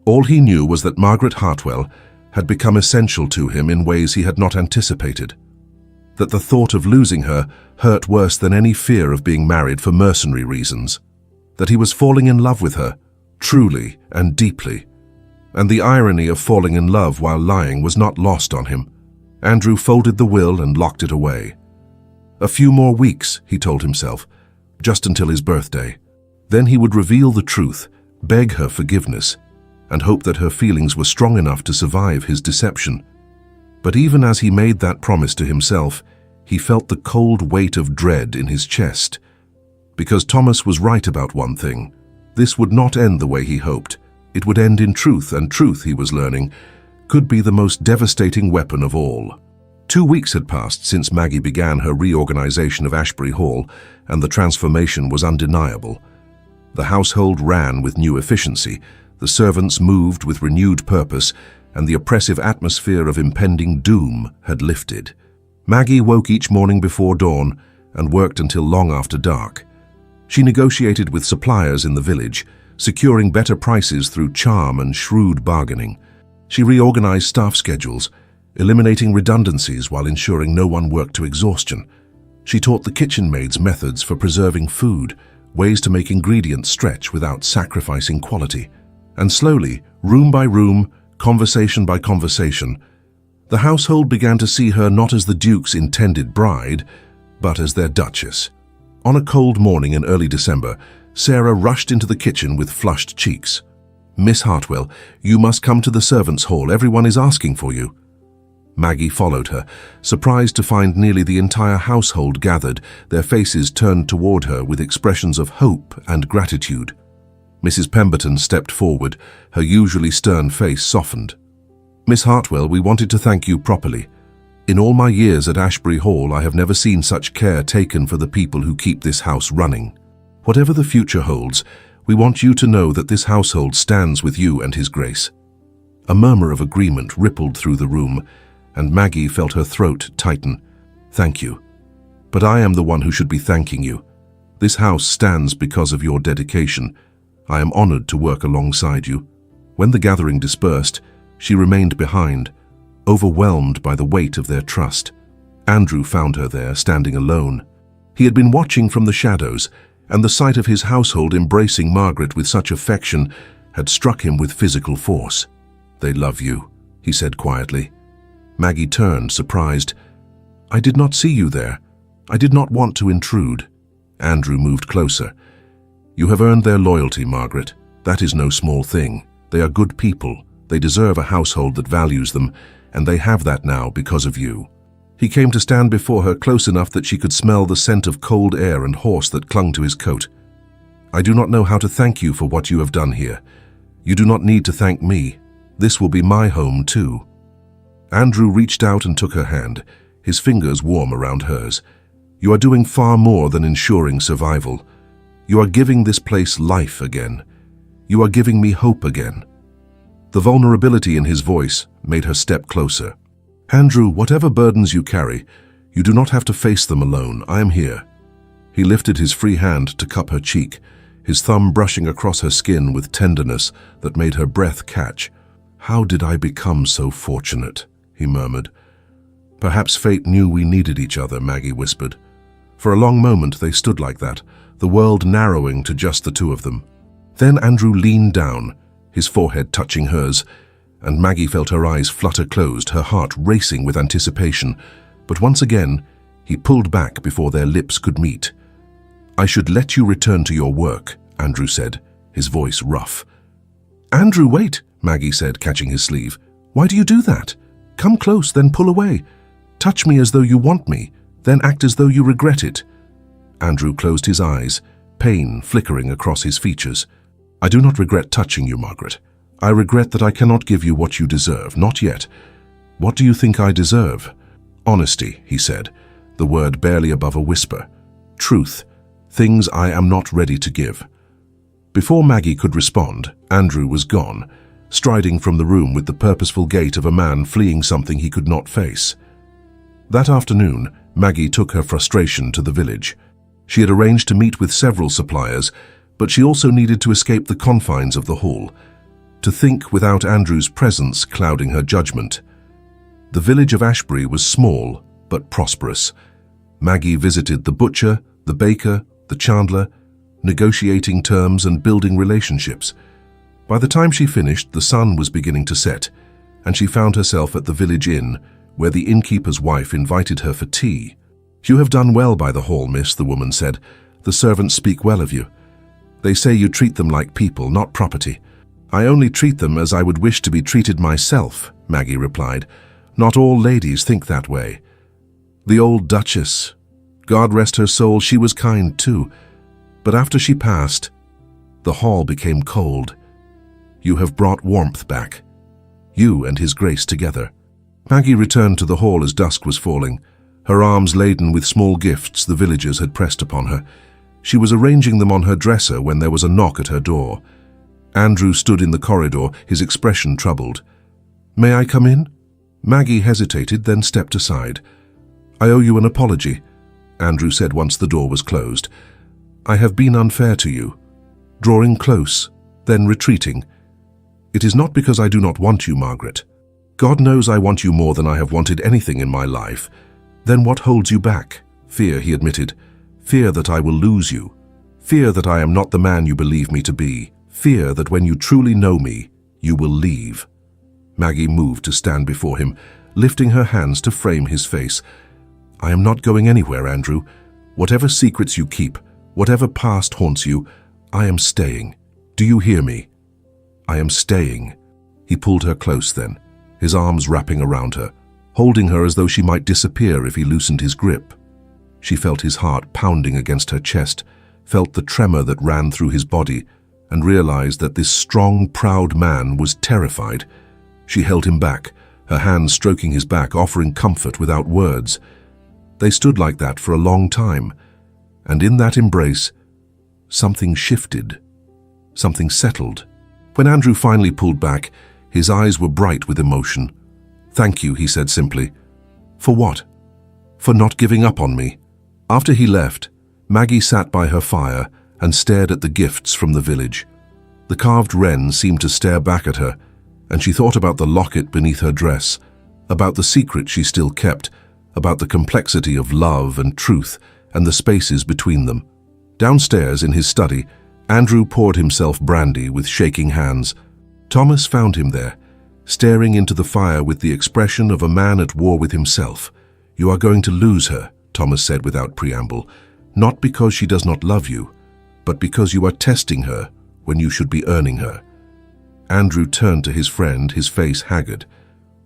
All he knew was that Margaret Hartwell had become essential to him in ways he had not anticipated. That the thought of losing her hurt worse than any fear of being married for mercenary reasons. That he was falling in love with her, truly and deeply. And the irony of falling in love while lying was not lost on him. Andrew folded the will and locked it away. A few more weeks, he told himself, just until his birthday. Then he would reveal the truth, beg her forgiveness, and hope that her feelings were strong enough to survive his deception. But even as he made that promise to himself, he felt the cold weight of dread in his chest. Because Thomas was right about one thing. This would not end the way he hoped. It would end in truth, and truth, he was learning, could be the most devastating weapon of all. 2 weeks had passed since Maggie began her reorganization of Ashbury Hall, and the transformation was undeniable. The household ran with new efficiency, the servants moved with renewed purpose, and the oppressive atmosphere of impending doom had lifted. Maggie woke each morning before dawn and worked until long after dark. She negotiated with suppliers in the village, securing better prices through charm and shrewd bargaining. She reorganized staff schedules, eliminating redundancies while ensuring no one worked to exhaustion. She taught the kitchen maids methods for preserving food, ways to make ingredients stretch without sacrificing quality. And slowly, room by room, conversation by conversation, the household began to see her not as the Duke's intended bride, but as their Duchess. On a cold morning in early December, Sarah rushed into the kitchen with flushed cheeks. "Miss Hartwell, you must come to the servants' hall. Everyone is asking for you." Maggie followed her, surprised to find nearly the entire household gathered, their faces turned toward her with expressions of hope and gratitude. Mrs. Pemberton stepped forward, her usually stern face softened. "Miss Hartwell, we wanted to thank you properly. In all my years at Ashbury Hall, I have never seen such care taken for the people who keep this house running. Whatever the future holds, we want you to know that this household stands with you and His Grace." A murmur of agreement rippled through the room, and Maggie felt her throat tighten. "Thank you. But I am the one who should be thanking you. This house stands because of your dedication. I am honored to work alongside you." When the gathering dispersed, she remained behind, overwhelmed by the weight of their trust. Andrew found her there, standing alone. He had been watching from the shadows, and the sight of his household embracing Margaret with such affection had struck him with physical force. "They love you," he said quietly. Maggie turned, surprised. "I did not see you there. I did not want to intrude." Andrew moved closer. "You have earned their loyalty, Margaret. That is no small thing. They are good people. They deserve a household that values them, and they have that now because of you." He came to stand before her close enough that she could smell the scent of cold air and horse that clung to his coat. "I do not know how to thank you for what you have done here. You do not need to thank me. This will be my home too." Andrew reached out and took her hand, his fingers warm around hers. "You are doing far more than ensuring survival. You are giving this place life again. You are giving me hope again." The vulnerability in his voice made her step closer. "Andrew, whatever burdens you carry, you do not have to face them alone. I am here." He lifted his free hand to cup her cheek, his thumb brushing across her skin with tenderness that made her breath catch. "How did I become so fortunate?" he murmured. "Perhaps fate knew we needed each other," Maggie whispered. For a long moment they stood like that, the world narrowing to just the two of them. Then Andrew leaned down, his forehead touching hers, and Maggie felt her eyes flutter closed, her heart racing with anticipation. But once again, he pulled back before their lips could meet. "I should let you return to your work," Andrew said, his voice rough. "Andrew, wait," Maggie said, catching his sleeve. "Why do you do that? Come close, then pull away. Touch me as though you want me, then act as though you regret it." Andrew closed his eyes, pain flickering across his features. "I do not regret touching you, Margaret. I regret that I cannot give you what you deserve, not yet. What do you think I deserve?" "Honesty," he said, the word barely above a whisper. "Truth, things I am not ready to give." Before Maggie could respond, Andrew was gone, striding from the room with the purposeful gait of a man fleeing something he could not face. That afternoon, Maggie took her frustration to the village. She had arranged to meet with several suppliers, but she also needed to escape the confines of the hall, to think without Andrew's presence clouding her judgment. The village of Ashbury was small but prosperous. Maggie visited the butcher, the baker, the chandler, negotiating terms and building relationships. By the time she finished, the sun was beginning to set, and she found herself at the village inn, where the innkeeper's wife invited her for tea. "You have done well by the hall, miss," the woman said. "The servants speak well of you. They say you treat them like people, not property." "I only treat them as I would wish to be treated myself," Maggie replied. "Not all ladies think that way. The old Duchess, God rest her soul, she was kind too. But after she passed, the hall became cold. You have brought warmth back. You and His Grace together." Maggie returned to the hall as dusk was falling, her arms laden with small gifts the villagers had pressed upon her. She was arranging them on her dresser when there was a knock at her door. Andrew stood in the corridor, his expression troubled. "May I come in?" Maggie hesitated, then stepped aside. "I owe you an apology," Andrew said once the door was closed. "I have been unfair to you, drawing close, then retreating. It is not because I do not want you, Margaret. God knows I want you more than I have wanted anything in my life. Then what holds you back?" "Fear," he admitted. "Fear that I will lose you. Fear that I am not the man you believe me to be. Fear that when you truly know me, you will leave." Maggie moved to stand before him, lifting her hands to frame his face. "I am not going anywhere, Andrew. Whatever secrets you keep, whatever past haunts you, I am staying. Do you hear me? I am staying." He pulled her close then, his arms wrapping around her, holding her as though she might disappear if he loosened his grip. She felt his heart pounding against her chest, felt the tremor that ran through his body, and realized that this strong, proud man was terrified. She held him back, her hands stroking his back, offering comfort without words. They stood like that for a long time, and in that embrace, something shifted, something settled. When Andrew finally pulled back, his eyes were bright with emotion. "Thank you," he said simply. "For what?" "For not giving up on me." After he left, Maggie sat by her fire and stared at the gifts from the village. The carved wren seemed to stare back at her, and she thought about the locket beneath her dress, about the secret she still kept, about the complexity of love and truth and the spaces between them. Downstairs in his study, Andrew poured himself brandy with shaking hands. Thomas found him there, staring into the fire with the expression of a man at war with himself. "You are going to lose her," Thomas said without preamble, "not because she does not love you, but because you are testing her when you should be earning her." Andrew turned to his friend, his face haggard.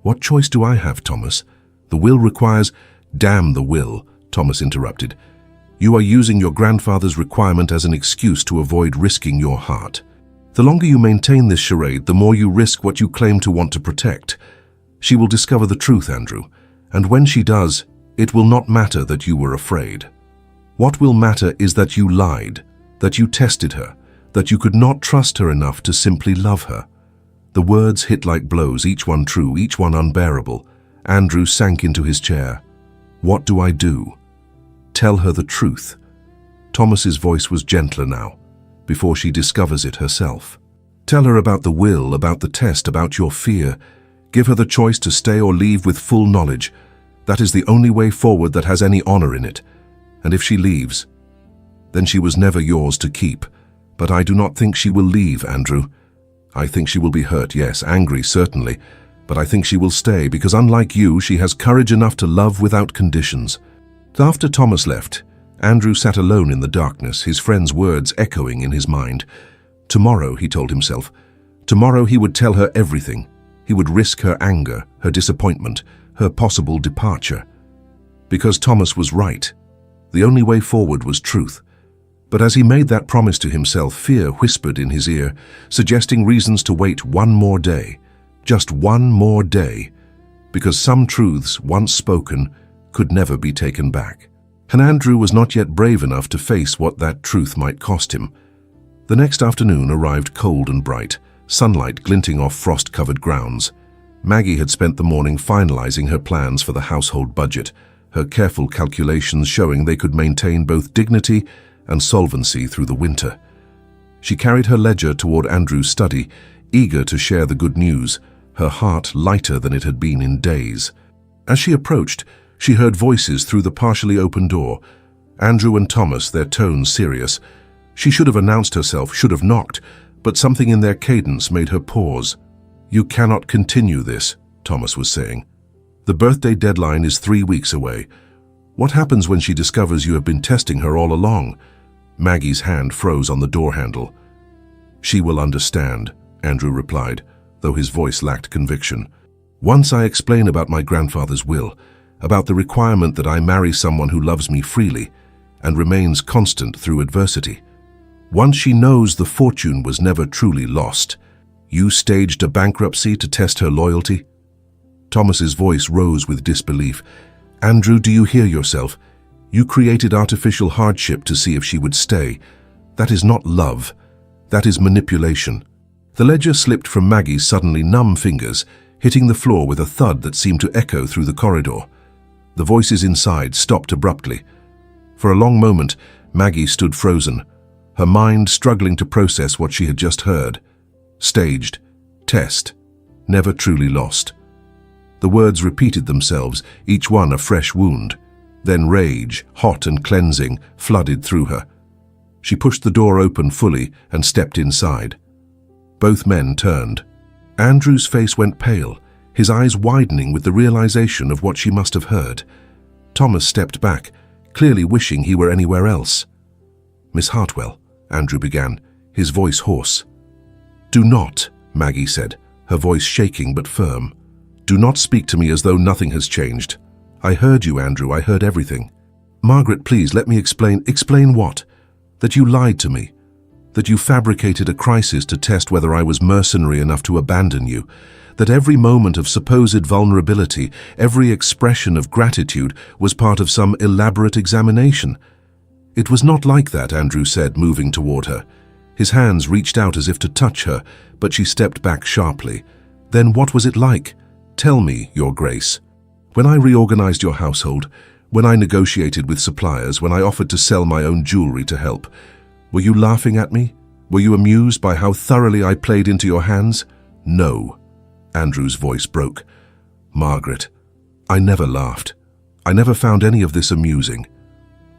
"What choice do I have, Thomas? The will requires—" "Damn the will," Thomas interrupted. "You are using your grandfather's requirement as an excuse to avoid risking your heart. The longer you maintain this charade, the more you risk what you claim to want to protect. She will discover the truth, Andrew, and when she does, it will not matter that you were afraid. What will matter is that you lied, that you tested her, that you could not trust her enough to simply love her." The words hit like blows, each one true, each one unbearable. Andrew sank into his chair. "What do I do?" "Tell her the truth." Thomas's voice was gentler now, before she discovers it herself. "Tell her about the will, about the test, about your fear. Give her the choice to stay or leave with full knowledge. That is the only way forward that has any honor in it. And if she leaves, then she was never yours to keep. But I do not think she will leave, Andrew. I think she will be hurt, yes, angry, certainly, but I think she will stay because, unlike you, she has courage enough to love without conditions." After Thomas left, Andrew sat alone in the darkness, his friend's words echoing in his mind. Tomorrow, he told himself, tomorrow he would tell her everything. He would risk her anger, her disappointment, her possible departure. Because Thomas was right. The only way forward was truth. But as he made that promise to himself, fear whispered in his ear, suggesting reasons to wait one more day, just one more day, because some truths, once spoken, could never be taken back. And Andrew was not yet brave enough to face what that truth might cost him. The next afternoon arrived cold and bright, sunlight glinting off frost-covered grounds. Maggie had spent the morning finalizing her plans for the household budget, her careful calculations showing they could maintain both dignity and solvency through the winter. She carried her ledger toward Andrew's study, eager to share the good news, her heart lighter than it had been in days. As she approached, she heard voices through the partially open door. Andrew and Thomas, their tones serious. She should have announced herself, should have knocked, but something in their cadence made her pause. "You cannot continue this," Thomas was saying. "The birthday deadline is 3 weeks away. What happens when she discovers you have been testing her all along?" Maggie's hand froze on the door handle. "She will understand," Andrew replied, though his voice lacked conviction. "Once I explain about my grandfather's will, about the requirement that I marry someone who loves me freely and remains constant through adversity. Once she knows the fortune was never truly lost, you staged a bankruptcy to test her loyalty?" Thomas's voice rose with disbelief. "Andrew, do you hear yourself? You created artificial hardship to see if she would stay. That is not love. That is manipulation." The ledger slipped from Maggie's suddenly numb fingers, hitting the floor with a thud that seemed to echo through the corridor. The voices inside stopped abruptly. For a long moment, Maggie stood frozen, her mind struggling to process what she had just heard. Staged, test, never truly lost. The words repeated themselves, each one a fresh wound. Then rage, hot and cleansing, flooded through her. She pushed the door open fully and stepped inside. Both men turned. Andrew's face went pale, his eyes widening with the realization of what she must have heard. Thomas stepped back, clearly wishing he were anywhere else. "Miss Hartwell," Andrew began, his voice hoarse. "Do not," Maggie said, her voice shaking but firm. "Do not speak to me as though nothing has changed. I heard you, Andrew, I heard everything. Margaret, please let me explain." "Explain what?" "That you lied to me. That you fabricated a crisis to test whether I was mercenary enough to abandon you. That every moment of supposed vulnerability, every expression of gratitude was part of some elaborate examination." "It was not like that," Andrew said, moving toward her. His hands reached out as if to touch her, but she stepped back sharply. "Then what was it like? Tell me, Your Grace. When I reorganized your household, when I negotiated with suppliers, when I offered to sell my own jewelry to help, were you laughing at me? Were you amused by how thoroughly I played into your hands?" "No." Andrew's voice broke. "Margaret, I never laughed. I never found any of this amusing.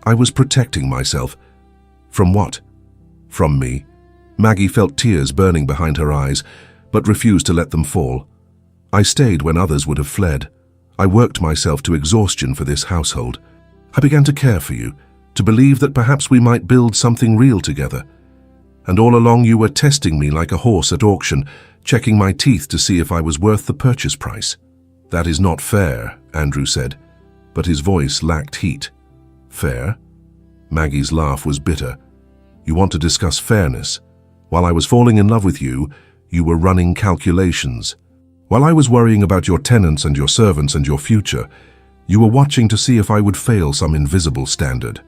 I was protecting myself." "From what?" "From me." Maggie felt tears burning behind her eyes, but refused to let them fall. "I stayed when others would have fled. I worked myself to exhaustion for this household. I began to care for you, to believe that perhaps we might build something real together. And all along you were testing me like a horse at auction, checking my teeth to see if I was worth the purchase price." "That is not fair," Andrew said, but his voice lacked heat. "Fair?" Maggie's laugh was bitter. "You want to discuss fairness? While I was falling in love with you, you were running calculations. While I was worrying about your tenants and your servants and your future, you were watching to see if I would fail some invisible standard."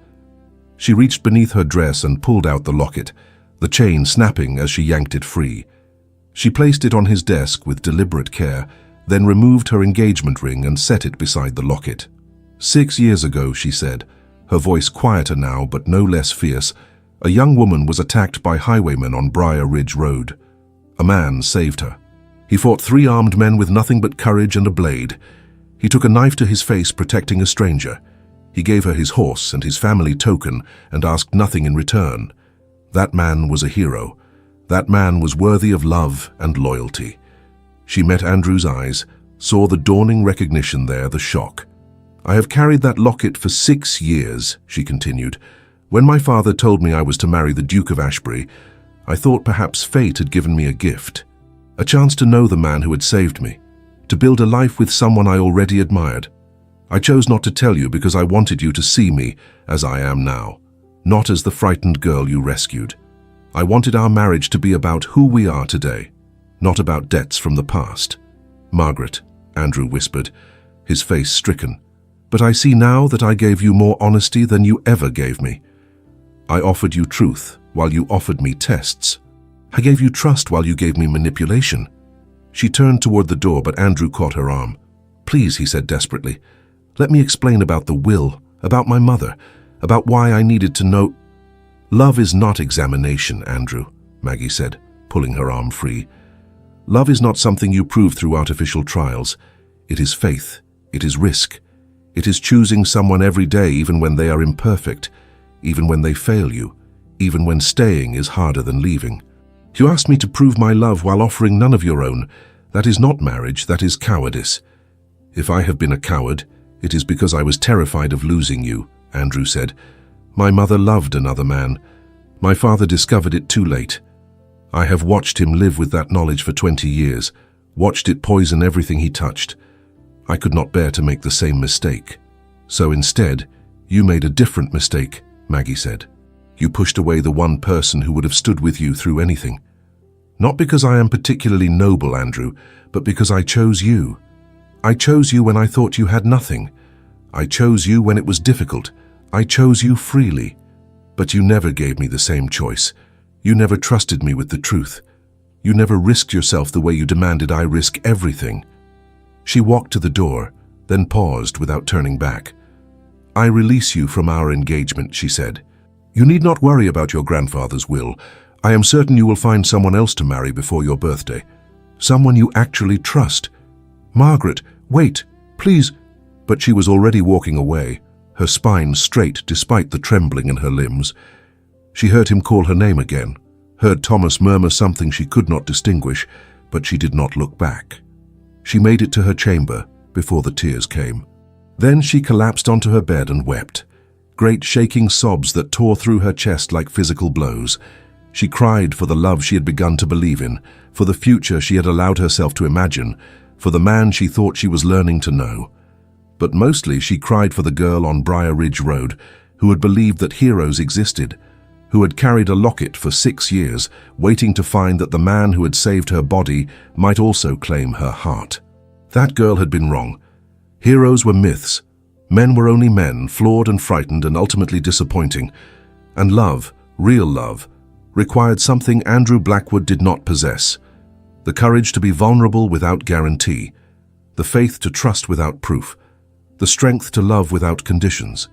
She reached beneath her dress and pulled out the locket, the chain snapping as she yanked it free. She placed it on his desk with deliberate care, then removed her engagement ring and set it beside the locket. "6 years ago," she said, her voice quieter now but no less fierce, "a young woman was attacked by highwaymen on Briar Ridge Road. A man saved her. He fought 3 armed men with nothing but courage and a blade. He took a knife to his face protecting a stranger. He gave her his horse and his family token and asked nothing in return. That man was a hero. That man was worthy of love and loyalty." She met Andrew's eyes, saw the dawning recognition there, the shock. "I have carried that locket for 6 years, she continued. "When my father told me I was to marry the Duke of Ashbury, I thought perhaps fate had given me a gift. A chance to know the man who had saved me, to build a life with someone I already admired. I chose not to tell you because I wanted you to see me as I am now. not as the frightened girl you rescued. I wanted our marriage to be about who we are today, not about debts from the past. Margaret, Andrew whispered, his face stricken. But I see now that I gave you more honesty than you ever gave me. I offered you truth while you offered me tests. I gave you trust while you gave me manipulation. She turned toward the door, but Andrew caught her arm. Please, he said desperately, let me explain about the will, about my mother, about why I needed to know. Love is not examination, Andrew, Maggie said, pulling her arm free. Love is not something you prove through artificial trials. It is faith. It is risk. It is choosing someone every day even when they are imperfect, even when they fail you, even when staying is harder than leaving. You asked me to prove my love while offering none of your own. That is not marriage, that is cowardice. If I have been a coward, it is because I was terrified of losing you, Andrew said. My mother loved another man. My father discovered it too late. I have watched him live with that knowledge for 20 years, watched it poison everything he touched. I could not bear to make the same mistake. So instead, you made a different mistake, Maggie said. You pushed away the one person who would have stood with you through anything. Not because I am particularly noble, Andrew, but because I chose you. I chose you when I thought you had nothing. I chose you when it was difficult. I chose you freely. But you never gave me the same choice. You never trusted me with the truth. You never risked yourself the way you demanded I risk everything. She walked to the door, then paused without turning back. I release you from our engagement, she said. You need not worry about your grandfather's will. I am certain you will find someone else to marry before your birthday. Someone you actually trust. Margaret, wait, please. But she was already walking away, her spine straight despite the trembling in her limbs. She heard him call her name again, heard Thomas murmur something she could not distinguish, but she did not look back. She made it to her chamber before the tears came. Then she collapsed onto her bed and wept, great shaking sobs that tore through her chest like physical blows. She cried for the love she had begun to believe in, for the future she had allowed herself to imagine, for the man she thought she was learning to know. But mostly she cried for the girl on Briar Ridge Road who had believed that heroes existed, who had carried a locket for 6 years, waiting to find that the man who had saved her body might also claim her heart. That girl had been wrong. Heroes were myths. Men were only men, flawed and frightened and ultimately disappointing. And love, real love, required something Andrew Blackwood did not possess. The courage to be vulnerable without guarantee, the faith to trust without proof, the strength to love without conditions.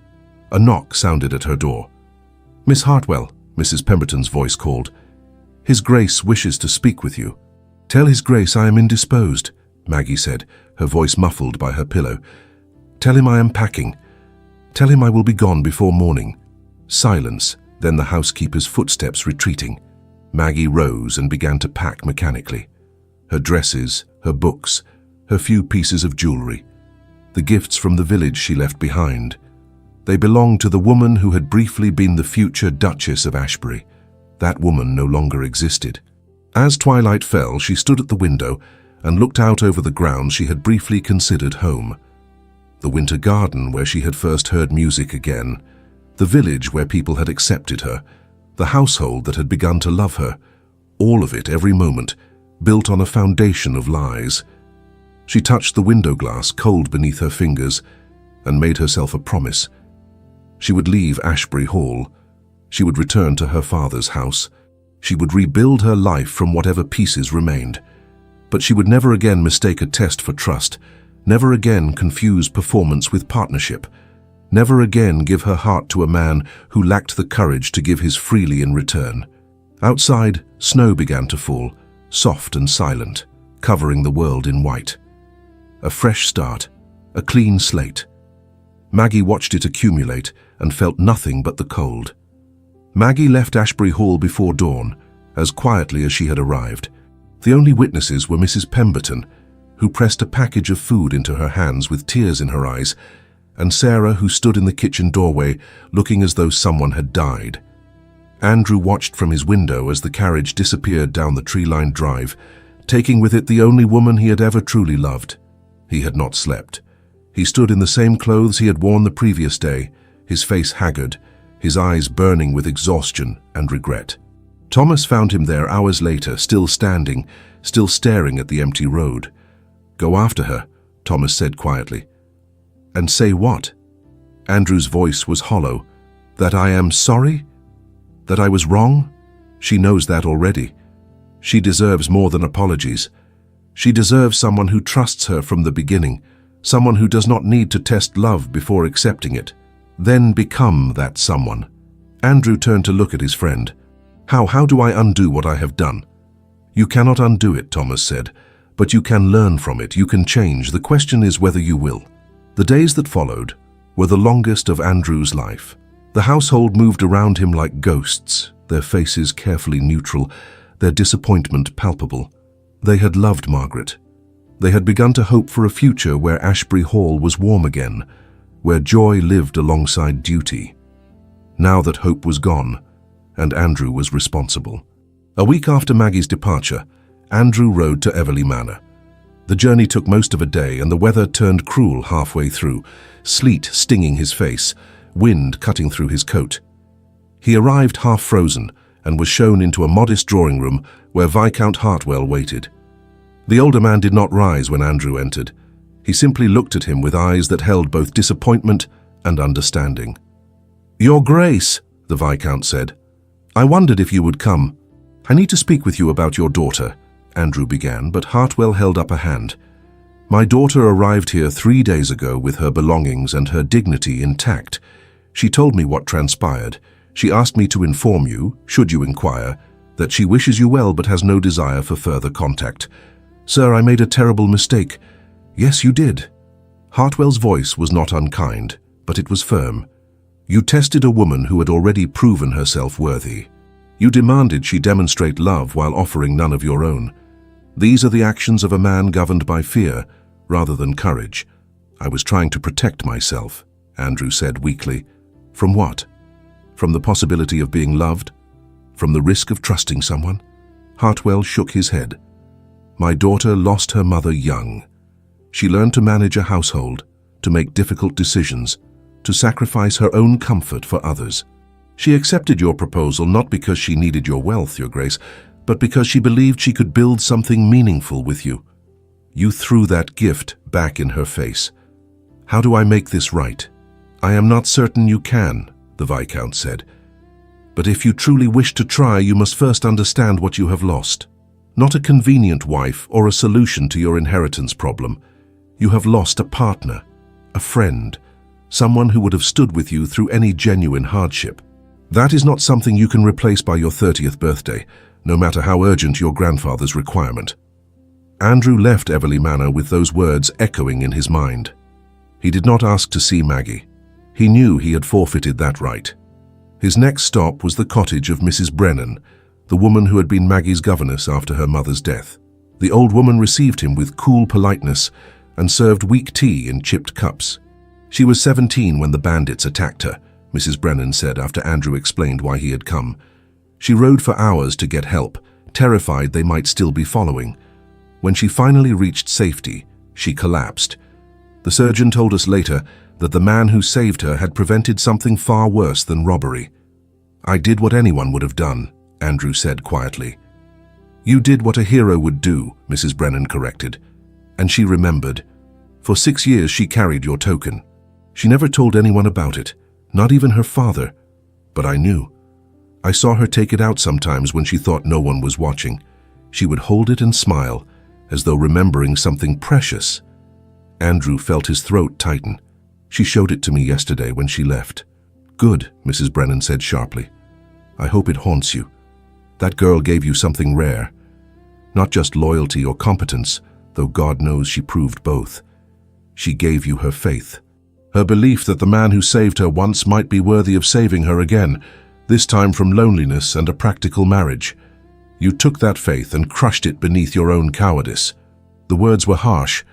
A knock sounded at her door. Miss Hartwell, Mrs. Pemberton's voice called. His Grace wishes to speak with you. Tell His Grace I am indisposed, Maggie said, her voice muffled by her pillow. Tell him I am packing. Tell him I will be gone before morning. Silence, then the housekeeper's footsteps retreating. Maggie rose and began to pack mechanically. Her dresses, her books, her few pieces of jewelry. The gifts from the village she left behind. They belonged to the woman who had briefly been the future Duchess of Ashbury. That woman no longer existed. As twilight fell, she stood at the window and looked out over the grounds she had briefly considered home. The winter garden where she had first heard music again, the village where people had accepted her, the household that had begun to love her, all of it every moment, built on a foundation of lies. She touched the window glass cold beneath her fingers and made herself a promise. She would leave Ashbury Hall. She would return to her father's house. She would rebuild her life from whatever pieces remained. But she would never again mistake a test for trust, never again confuse performance with partnership, never again give her heart to a man who lacked the courage to give his freely in return. Outside, snow began to fall, soft and silent, covering the world in white. A fresh start, a clean slate. Maggie watched it accumulate and felt nothing but the cold. Maggie left Ashbury Hall before dawn, as quietly as she had arrived. The only witnesses were Mrs. Pemberton, who pressed a package of food into her hands with tears in her eyes, and Sarah, who stood in the kitchen doorway looking as though someone had died. Andrew watched from his window as the carriage disappeared down the tree-lined drive, taking with it the only woman he had ever truly loved. He had not slept. He stood in the same clothes he had worn the previous day, his face haggard, his eyes burning with exhaustion and regret. Thomas found him there hours later, still standing, still staring at the empty road. "Go after her," Thomas said quietly. "And say what?" Andrew's voice was hollow. "That I am sorry? That I was wrong? She knows that already. She deserves more than apologies. She deserves someone who trusts her from the beginning, someone who does not need to test love before accepting it. Then become that someone." Andrew turned to look at his friend. How do I undo what I have done?" "You cannot undo it," Thomas said, "but you can learn from it. You can change. The question is whether you will." The days that followed were the longest of Andrew's life. The household moved around him like ghosts, their faces carefully neutral, their disappointment palpable. They had loved Margaret. They had begun to hope for a future where Ashbury Hall was warm again, where joy lived alongside duty. Now that hope was gone, and Andrew was responsible. A week after Maggie's departure, Andrew rode to Everleigh Manor. The journey took most of a day, and the weather turned cruel halfway through, sleet stinging his face, wind cutting through his coat. He arrived half frozen and was shown into a modest drawing room where Viscount Hartwell waited. The older man did not rise when Andrew entered. He simply looked at him with eyes that held both disappointment and understanding. "Your Grace," the Viscount said, "I wondered if you would come. I need to speak with you about your daughter," Andrew began, but Hartwell held up a hand. "My daughter arrived here 3 days ago with her belongings and her dignity intact. She told me what transpired. She asked me to inform you, should you inquire, that she wishes you well but has no desire for further contact. Sir, I made a terrible mistake." "Yes, you did." Hartwell's voice was not unkind, but it was firm. "You tested a woman who had already proven herself worthy. You demanded she demonstrate love while offering none of your own. These are the actions of a man governed by fear rather than courage." "I was trying to protect myself," Andrew said weakly. "From what? From the possibility of being loved? From the risk of trusting someone?" Hartwell shook his head. "My daughter lost her mother young. She learned to manage a household, to make difficult decisions, to sacrifice her own comfort for others. She accepted your proposal not because she needed your wealth, Your Grace, but because she believed she could build something meaningful with you. You threw that gift back in her face. How do I make this right?" "I am not certain you can," the Viscount said. "But if you truly wish to try, you must first understand what you have lost. Not a convenient wife or a solution to your inheritance problem. You have lost a partner, a friend, someone who would have stood with you through any genuine hardship. That is not something you can replace by your 30th birthday, no matter how urgent your grandfather's requirement." Andrew left Everleigh Manor with those words echoing in his mind. He did not ask to see Maggie. He knew he had forfeited that right. His next stop was the cottage of Mrs. Brennan, the woman who had been Maggie's governess after her mother's death. The old woman received him with cool politeness and served weak tea in chipped cups. "She was 17 when the bandits attacked her," Mrs. Brennan said after Andrew explained why he had come. "She rode for hours to get help, terrified they might still be following. When she finally reached safety, she collapsed. The surgeon told us later that the man who saved her had prevented something far worse than robbery." "I did what anyone would have done," Andrew said quietly. "You did what a hero would do," Mrs. Brennan corrected. "And she remembered. For 6 years she carried your token. She never told anyone about it, not even her father. But I knew. I saw her take it out sometimes when she thought no one was watching. She would hold it and smile, as though remembering something precious." Andrew felt his throat tighten. "She showed it to me yesterday when she left." "Good," Mrs. Brennan said sharply. "I hope it haunts you. That girl gave you something rare. Not just loyalty or competence, though God knows she proved both. She gave you her faith. Her belief that the man who saved her once might be worthy of saving her again, this time from loneliness and a practical marriage. You took that faith and crushed it beneath your own cowardice." The words were harsh,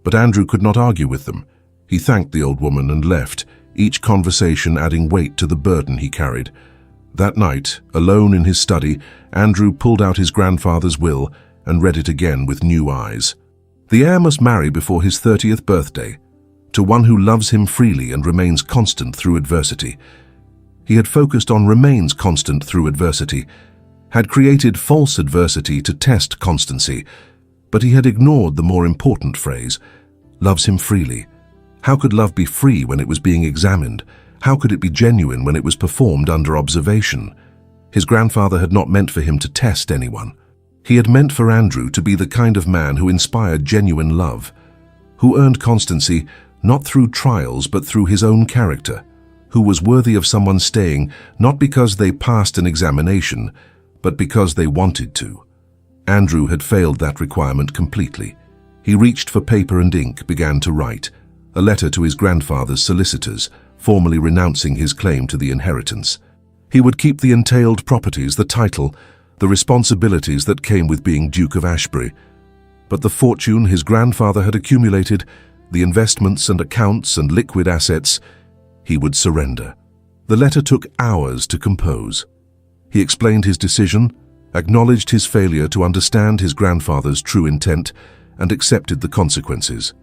but Andrew could not argue with them. He thanked the old woman and left, each conversation adding weight to the burden he carried. That night, alone in his study, Andrew pulled out his grandfather's will and read it again with new eyes. The heir must marry before his 30th birthday, to one who loves him freely and remains constant through adversity. He had focused on remains constant through adversity, had created false adversity to test constancy, but he had ignored the more important phrase, loves him freely. How could love be free when it was being examined? How could it be genuine when it was performed under observation? His grandfather had not meant for him to test anyone. He had meant for Andrew to be the kind of man who inspired genuine love, who earned constancy not through trials but through his own character, who was worthy of someone staying not because they passed an examination, but because they wanted to. Andrew had failed that requirement completely. He reached for paper and ink, began to write a letter to his grandfather's solicitors, formally renouncing his claim to the inheritance. He would keep the entailed properties, the title, the responsibilities that came with being Duke of Ashbury. But the fortune his grandfather had accumulated, the investments and accounts and liquid assets, he would surrender. The letter took hours to compose. He explained his decision, acknowledged his failure to understand his grandfather's true intent, and accepted the consequences.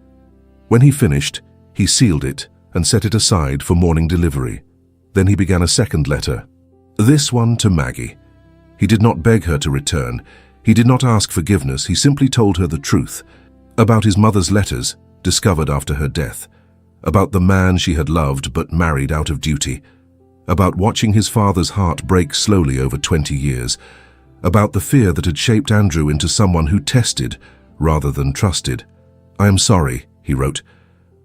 When he finished, he sealed it and set it aside for morning delivery. Then he began a second letter, this one to Maggie. He did not beg her to return. He did not ask forgiveness. He simply told her the truth about his mother's letters, discovered after her death, about the man she had loved but married out of duty, about watching his father's heart break slowly over 20 years, about the fear that had shaped Andrew into someone who tested rather than trusted. I am sorry, he wrote,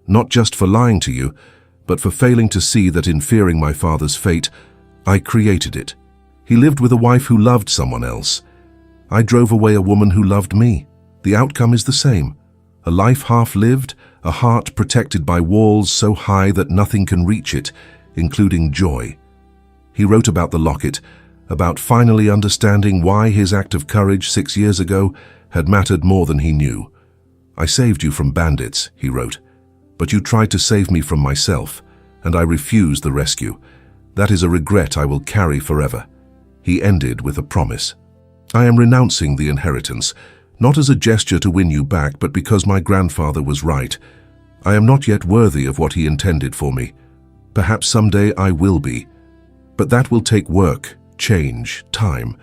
not just for lying to you, but for failing to see that in fearing my father's fate, I created it. He lived with a wife who loved someone else. I drove away a woman who loved me. The outcome is the same. A life half-lived, a heart protected by walls so high that nothing can reach it, including joy. He wrote about the locket, about finally understanding why his act of courage 6 years ago had mattered more than he knew. I saved you from bandits, he wrote, but you tried to save me from myself, and I refused the rescue. That is a regret I will carry forever. He ended with a promise. I am renouncing the inheritance, not as a gesture to win you back, but because my grandfather was right. I am not yet worthy of what he intended for me. Perhaps someday I will be. But that will take work, change, time.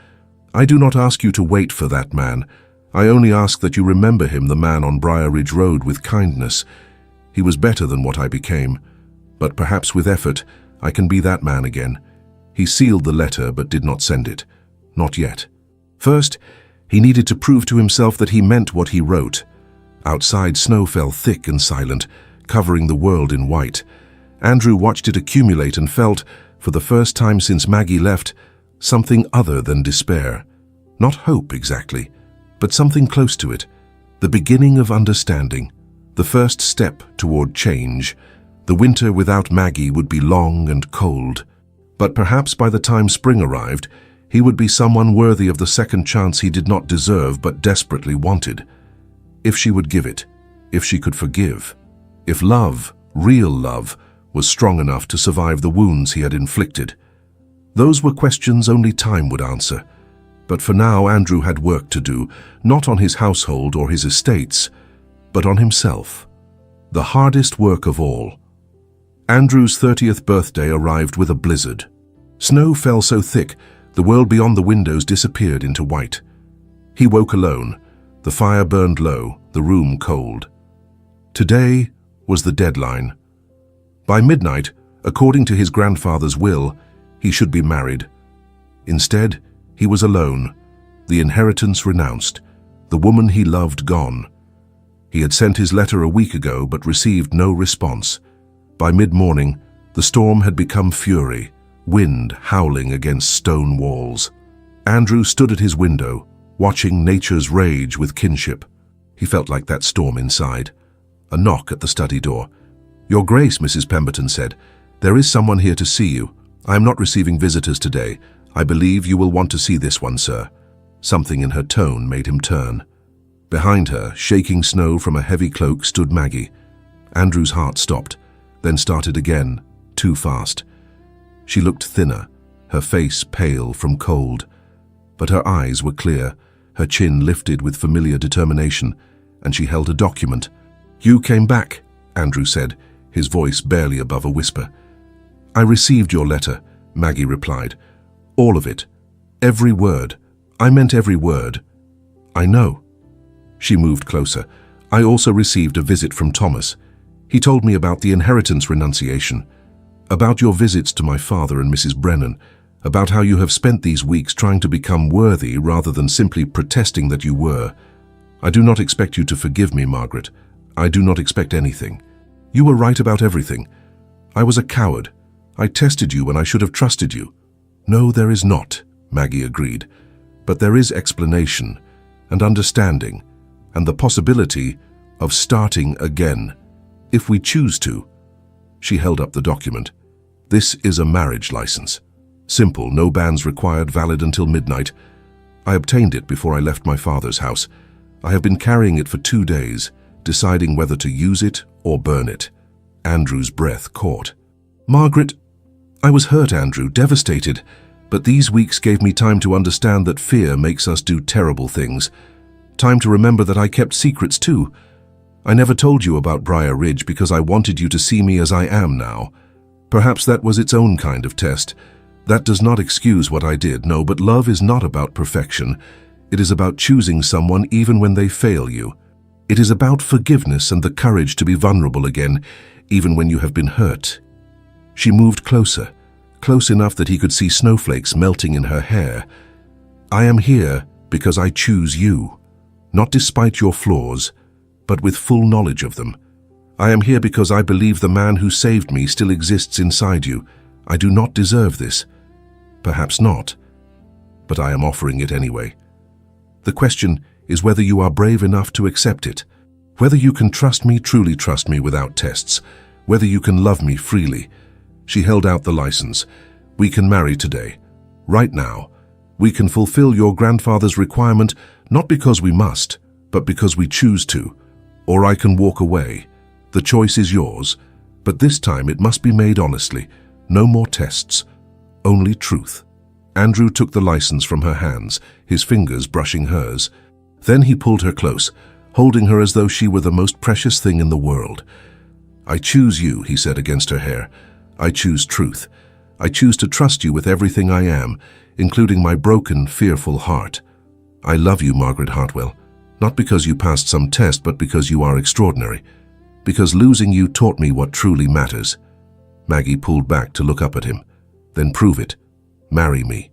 I do not ask you to wait for that man. I only ask that you remember him, the man on Briar Ridge Road, with kindness. He was better than what I became. But perhaps with effort, I can be that man again. He sealed the letter but did not send it. Not yet. First, he needed to prove to himself that he meant what he wrote. Outside, snow fell thick and silent, covering the world in white. Andrew watched it accumulate and felt, for the first time since Maggie left, something other than despair. Not hope exactly, but something close to it. The beginning of understanding. The first step toward change. The winter without Maggie would be long and cold. But perhaps by the time spring arrived, he would be someone worthy of the second chance he did not deserve but desperately wanted. If she would give it, if she could forgive, if love, real love, was strong enough to survive the wounds he had inflicted. Those were questions only time would answer. But for now, Andrew had work to do, not on his household or his estates, but on himself. The hardest work of all. Andrew's 30th birthday arrived with a blizzard. Snow fell so thick, the world beyond the windows disappeared into white. He woke alone. The fire burned low, the room cold. Today was the deadline. By midnight, according to his grandfather's will, he should be married. Instead, he was alone, the inheritance renounced, the woman he loved gone. He had sent his letter a week ago but received no response. By mid-morning, the storm had become fury, wind howling against stone walls. Andrew stood at his window, watching nature's rage with kinship. He felt like that storm inside. A knock at the study door. "Your Grace," Mrs. Pemberton said, "there is someone here to see you. I am not receiving visitors today. I believe you will want to see this one, sir." Something in her tone made him turn. Behind her, shaking snow from a heavy cloak, stood Maggie. Andrew's heart stopped, then started again, too fast. She looked thinner, her face pale from cold. But her eyes were clear, her chin lifted with familiar determination, and she held a document. "You came back," Andrew said, his voice barely above a whisper. "I received your letter," Maggie replied. All of it. Every word. I meant every word. I know. She moved closer. I also received a visit from Thomas. He told me about the inheritance renunciation, about your visits to my father and Mrs. Brennan, about how you have spent these weeks trying to become worthy rather than simply protesting that you were. I do not expect you to forgive me, Margaret. I do not expect anything. You were right about everything. I was a coward. I tested you when I should have trusted you. No, there is not, Maggie agreed. But there is explanation and understanding and the possibility of starting again, if we choose to. She held up the document. This is a marriage license. Simple, no banns required, valid until midnight. I obtained it before I left my father's house. I have been carrying it for 2 days, deciding whether to use it or burn it. Andrew's breath caught. Margaret, I was hurt, Andrew, devastated, but these weeks gave me time to understand that fear makes us do terrible things. Time to remember that I kept secrets too. I never told you about Briar Ridge because I wanted you to see me as I am now. Perhaps that was its own kind of test. That does not excuse what I did, no, but love is not about perfection. It is about choosing someone even when they fail you. It is about forgiveness and the courage to be vulnerable again, even when you have been hurt. She moved closer, close enough that he could see snowflakes melting in her hair. I am here because I choose you, not despite your flaws, but with full knowledge of them. I am here because I believe the man who saved me still exists inside you. I do not deserve this. Perhaps not, but I am offering it anyway. The question is whether you are brave enough to accept it, whether you can trust me, truly trust me without tests, whether you can love me freely. She held out the license. We can marry today, right now. We can fulfill your grandfather's requirement, not because we must, but because we choose to. Or I can walk away. The choice is yours, but this time it must be made honestly. No more tests, only truth. Andrew took the license from her hands, his fingers brushing hers. Then he pulled her close, holding her as though she were the most precious thing in the world. I choose you, he said against her hair. I choose truth. I choose to trust you with everything I am, including my broken, fearful heart. I love you, Margaret Hartwell, not because you passed some test, but because you are extraordinary. Because losing you taught me what truly matters. Maggie pulled back to look up at him. Then prove it. Marry me.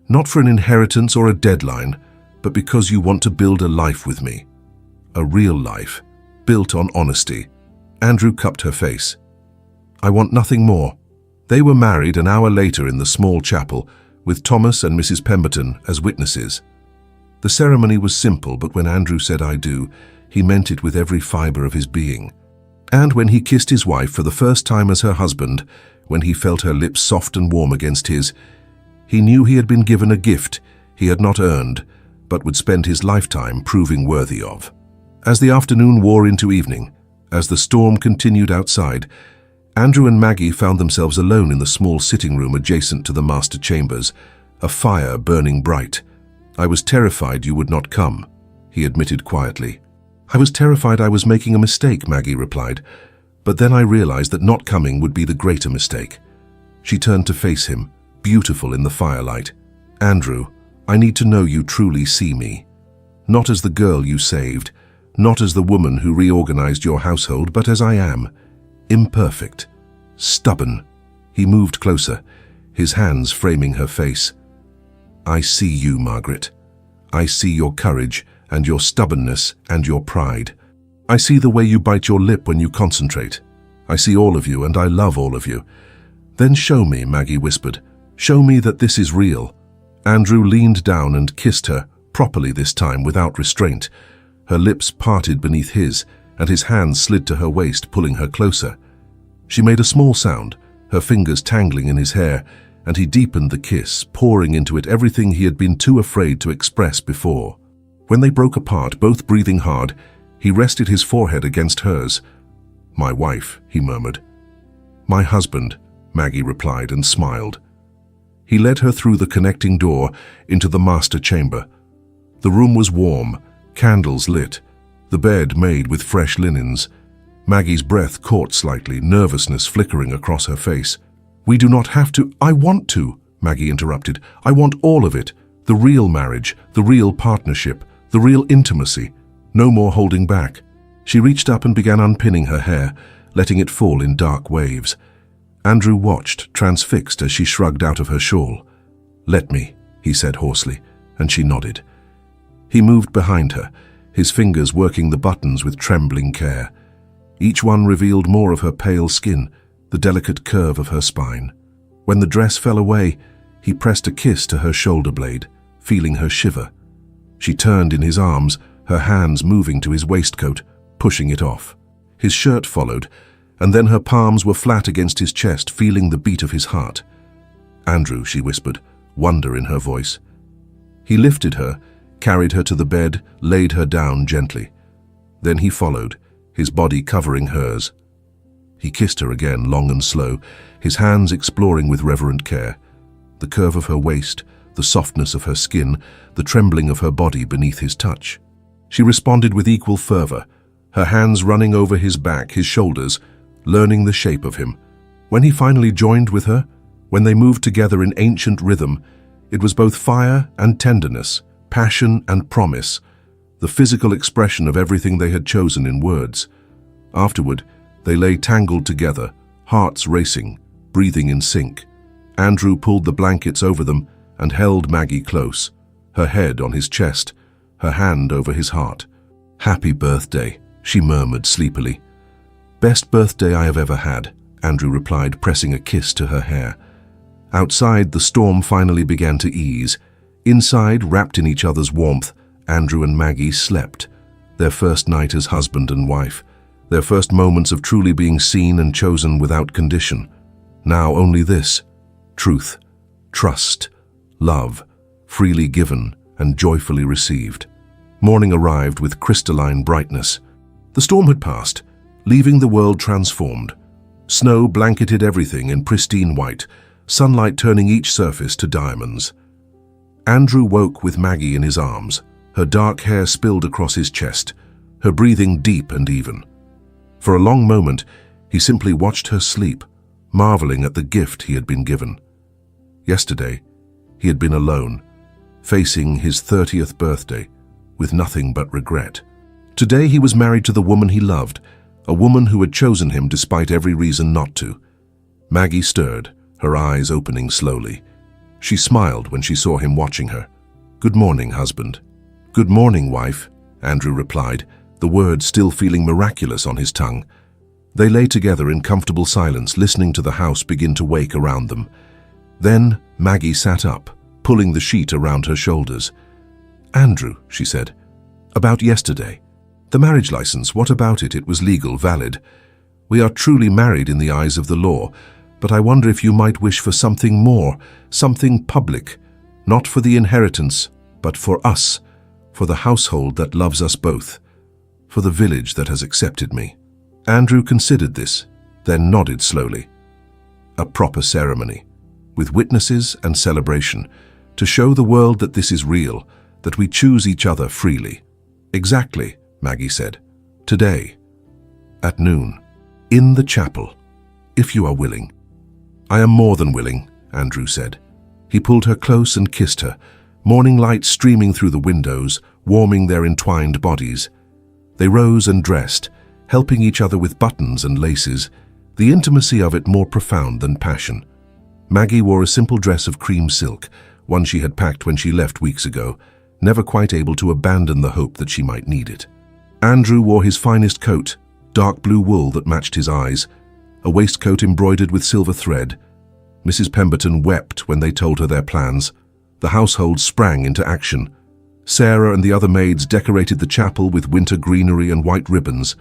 Not for an inheritance or a deadline, but because you want to build a life with me. A real life, built on honesty. Andrew cupped her face. I want nothing more. They were married an hour later in the small chapel, with Thomas and Mrs. Pemberton as witnesses. The ceremony was simple, but when Andrew said I do, he meant it with every fiber of his being. And when he kissed his wife for the first time as her husband, when he felt her lips soft and warm against his, he knew he had been given a gift he had not earned, but would spend his lifetime proving worthy of. As the afternoon wore into evening, as the storm continued outside, Andrew and Maggie found themselves alone in the small sitting room adjacent to the master chambers, a fire burning bright. I was terrified you would not come, he admitted quietly. I was terrified I was making a mistake, Maggie replied, but then I realized that not coming would be the greater mistake. She turned to face him, beautiful in the firelight. Andrew, I need to know you truly see me. Not as the girl you saved, not as the woman who reorganized your household, but as I am. Imperfect. Stubborn. He moved closer, his hands framing her face. I see you, Margaret. I see your courage and your stubbornness and your pride. I see the way you bite your lip when you concentrate. I see all of you and I love all of you. Then show me, Maggie whispered. Show me that this is real. Andrew leaned down and kissed her, properly this time, without restraint. Her lips parted beneath his, and his hands slid to her waist, pulling her closer. She made a small sound, her fingers tangling in his hair, and he deepened the kiss, pouring into it everything he had been too afraid to express before. When they broke apart, both breathing hard, he rested his forehead against hers. My wife, he murmured. My husband, Maggie replied and smiled. He led her through the connecting door into the master chamber. The room was warm, candles lit, the bed made with fresh linens. Maggie's breath caught slightly, nervousness flickering across her face. We do not have to. I want to, Maggie interrupted. I want all of it. The real marriage, the real partnership, the real intimacy. No more holding back. She reached up and began unpinning her hair, letting it fall in dark waves. Andrew watched, transfixed, as she shrugged out of her shawl. "Let me," he said hoarsely, and she nodded. He moved behind her, his fingers working the buttons with trembling care. Each one revealed more of her pale skin, the delicate curve of her spine. When the dress fell away, he pressed a kiss to her shoulder blade, feeling her shiver. She turned in his arms, her hands moving to his waistcoat, pushing it off. His shirt followed, and then her palms were flat against his chest, feeling the beat of his heart. "Andrew," she whispered, wonder in her voice. He lifted her, carried her to the bed, laid her down gently. Then he followed, his body covering hers. He kissed her again, long and slow, his hands exploring with reverent care. The curve of her waist, the softness of her skin, the trembling of her body beneath his touch. She responded with equal fervor, her hands running over his back, his shoulders, learning the shape of him. When he finally joined with her, when they moved together in ancient rhythm, it was both fire and tenderness, passion and promise, the physical expression of everything they had chosen in words. Afterward, they lay tangled together, hearts racing, breathing in sync. Andrew pulled the blankets over them and held Maggie close, her head on his chest, her hand over his heart. "Happy birthday," she murmured sleepily. "Best birthday I have ever had," Andrew replied, pressing a kiss to her hair. Outside, the storm finally began to ease. Inside, wrapped in each other's warmth, Andrew and Maggie slept, their first night as husband and wife, their first moments of truly being seen and chosen without condition. Now only this: truth, trust, love, freely given and joyfully received. Morning arrived with crystalline brightness. The storm had passed, leaving the world transformed. Snow blanketed everything in pristine white, sunlight turning each surface to diamonds. Andrew woke with Maggie in his arms, her dark hair spilled across his chest, her breathing deep and even. For a long moment, he simply watched her sleep, marveling at the gift he had been given. Yesterday, he had been alone, facing his 30th birthday, with nothing but regret. Today he was married to the woman he loved, a woman who had chosen him despite every reason not to. Maggie stirred, her eyes opening slowly. She smiled when she saw him watching her. "Good morning, husband." "Good morning, wife," Andrew replied, the words still feeling miraculous on his tongue. They lay together in comfortable silence, listening to the house begin to wake around them. Then Maggie sat up, pulling the sheet around her shoulders. "Andrew," she said, "about yesterday. The marriage license, what about it? It was legal, valid. We are truly married in the eyes of the law, but I wonder if you might wish for something more, something public, not for the inheritance, but for us, for the household that loves us both, for the village that has accepted me." Andrew considered this, then nodded slowly. "A proper ceremony, with witnesses and celebration, to show the world that this is real, that we choose each other freely." "Exactly," Maggie said. "Today, at noon, in the chapel, if you are willing." "I am more than willing," Andrew said. He pulled her close and kissed her, morning light streaming through the windows, warming their entwined bodies. They rose and dressed, helping each other with buttons and laces, the intimacy of it more profound than passion. Maggie wore a simple dress of cream silk, one she had packed when she left weeks ago, never quite able to abandon the hope that she might need it. Andrew wore his finest coat, dark blue wool that matched his eyes, a waistcoat embroidered with silver thread. Mrs. Pemberton wept when they told her their plans. The household sprang into action. Sarah and the other maids decorated the chapel with winter greenery and white ribbons.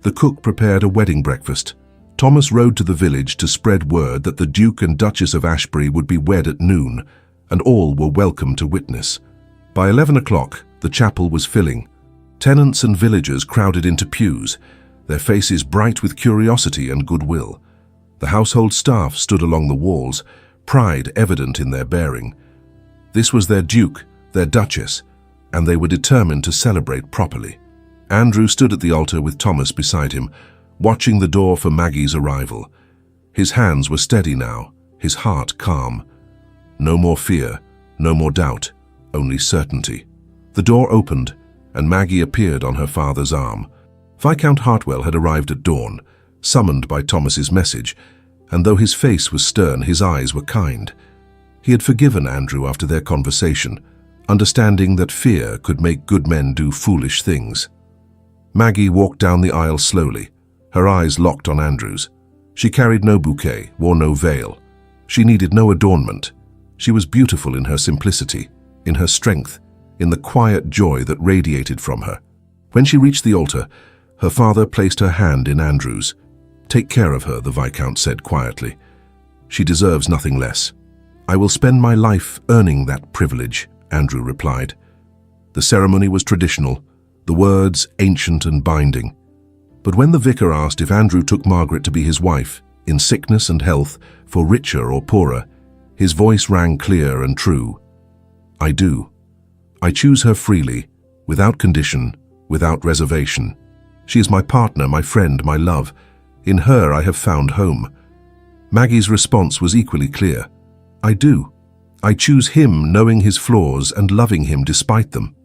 The cook prepared a wedding breakfast. Thomas rode to the village to spread word that the Duke and Duchess of Ashbury would be wed at noon, and all were welcome to witness. By 11 o'clock, the chapel was filling. Tenants and villagers crowded into pews, their faces bright with curiosity and goodwill. The household staff stood along the walls, pride evident in their bearing. This was their Duke, their Duchess, and they were determined to celebrate properly. Andrew stood at the altar with Thomas beside him, watching the door for Maggie's arrival. His hands were steady now, his heart calm. No more fear, no more doubt, only certainty. The door opened, and Maggie appeared on her father's arm. Viscount Hartwell had arrived at dawn, summoned by Thomas's message, and though his face was stern, his eyes were kind. He had forgiven Andrew after their conversation, understanding that fear could make good men do foolish things. Maggie walked down the aisle slowly, her eyes locked on Andrew's. She carried no bouquet, wore no veil. She needed no adornment. She was beautiful in her simplicity, in her strength, in the quiet joy that radiated from her. When she reached the altar, her father placed her hand in Andrew's. "Take care of her," the Viscount said quietly. "She deserves nothing less." "I will spend my life earning that privilege," Andrew replied. The ceremony was traditional, the words ancient and binding. But when the vicar asked if Andrew took Margaret to be his wife, in sickness and health, for richer or poorer, his voice rang clear and true. "I do. I choose her freely, without condition, without reservation. She is my partner, my friend, my love. In her I have found home." Maggie's response was equally clear. "I do. I choose him knowing his flaws and loving him despite them.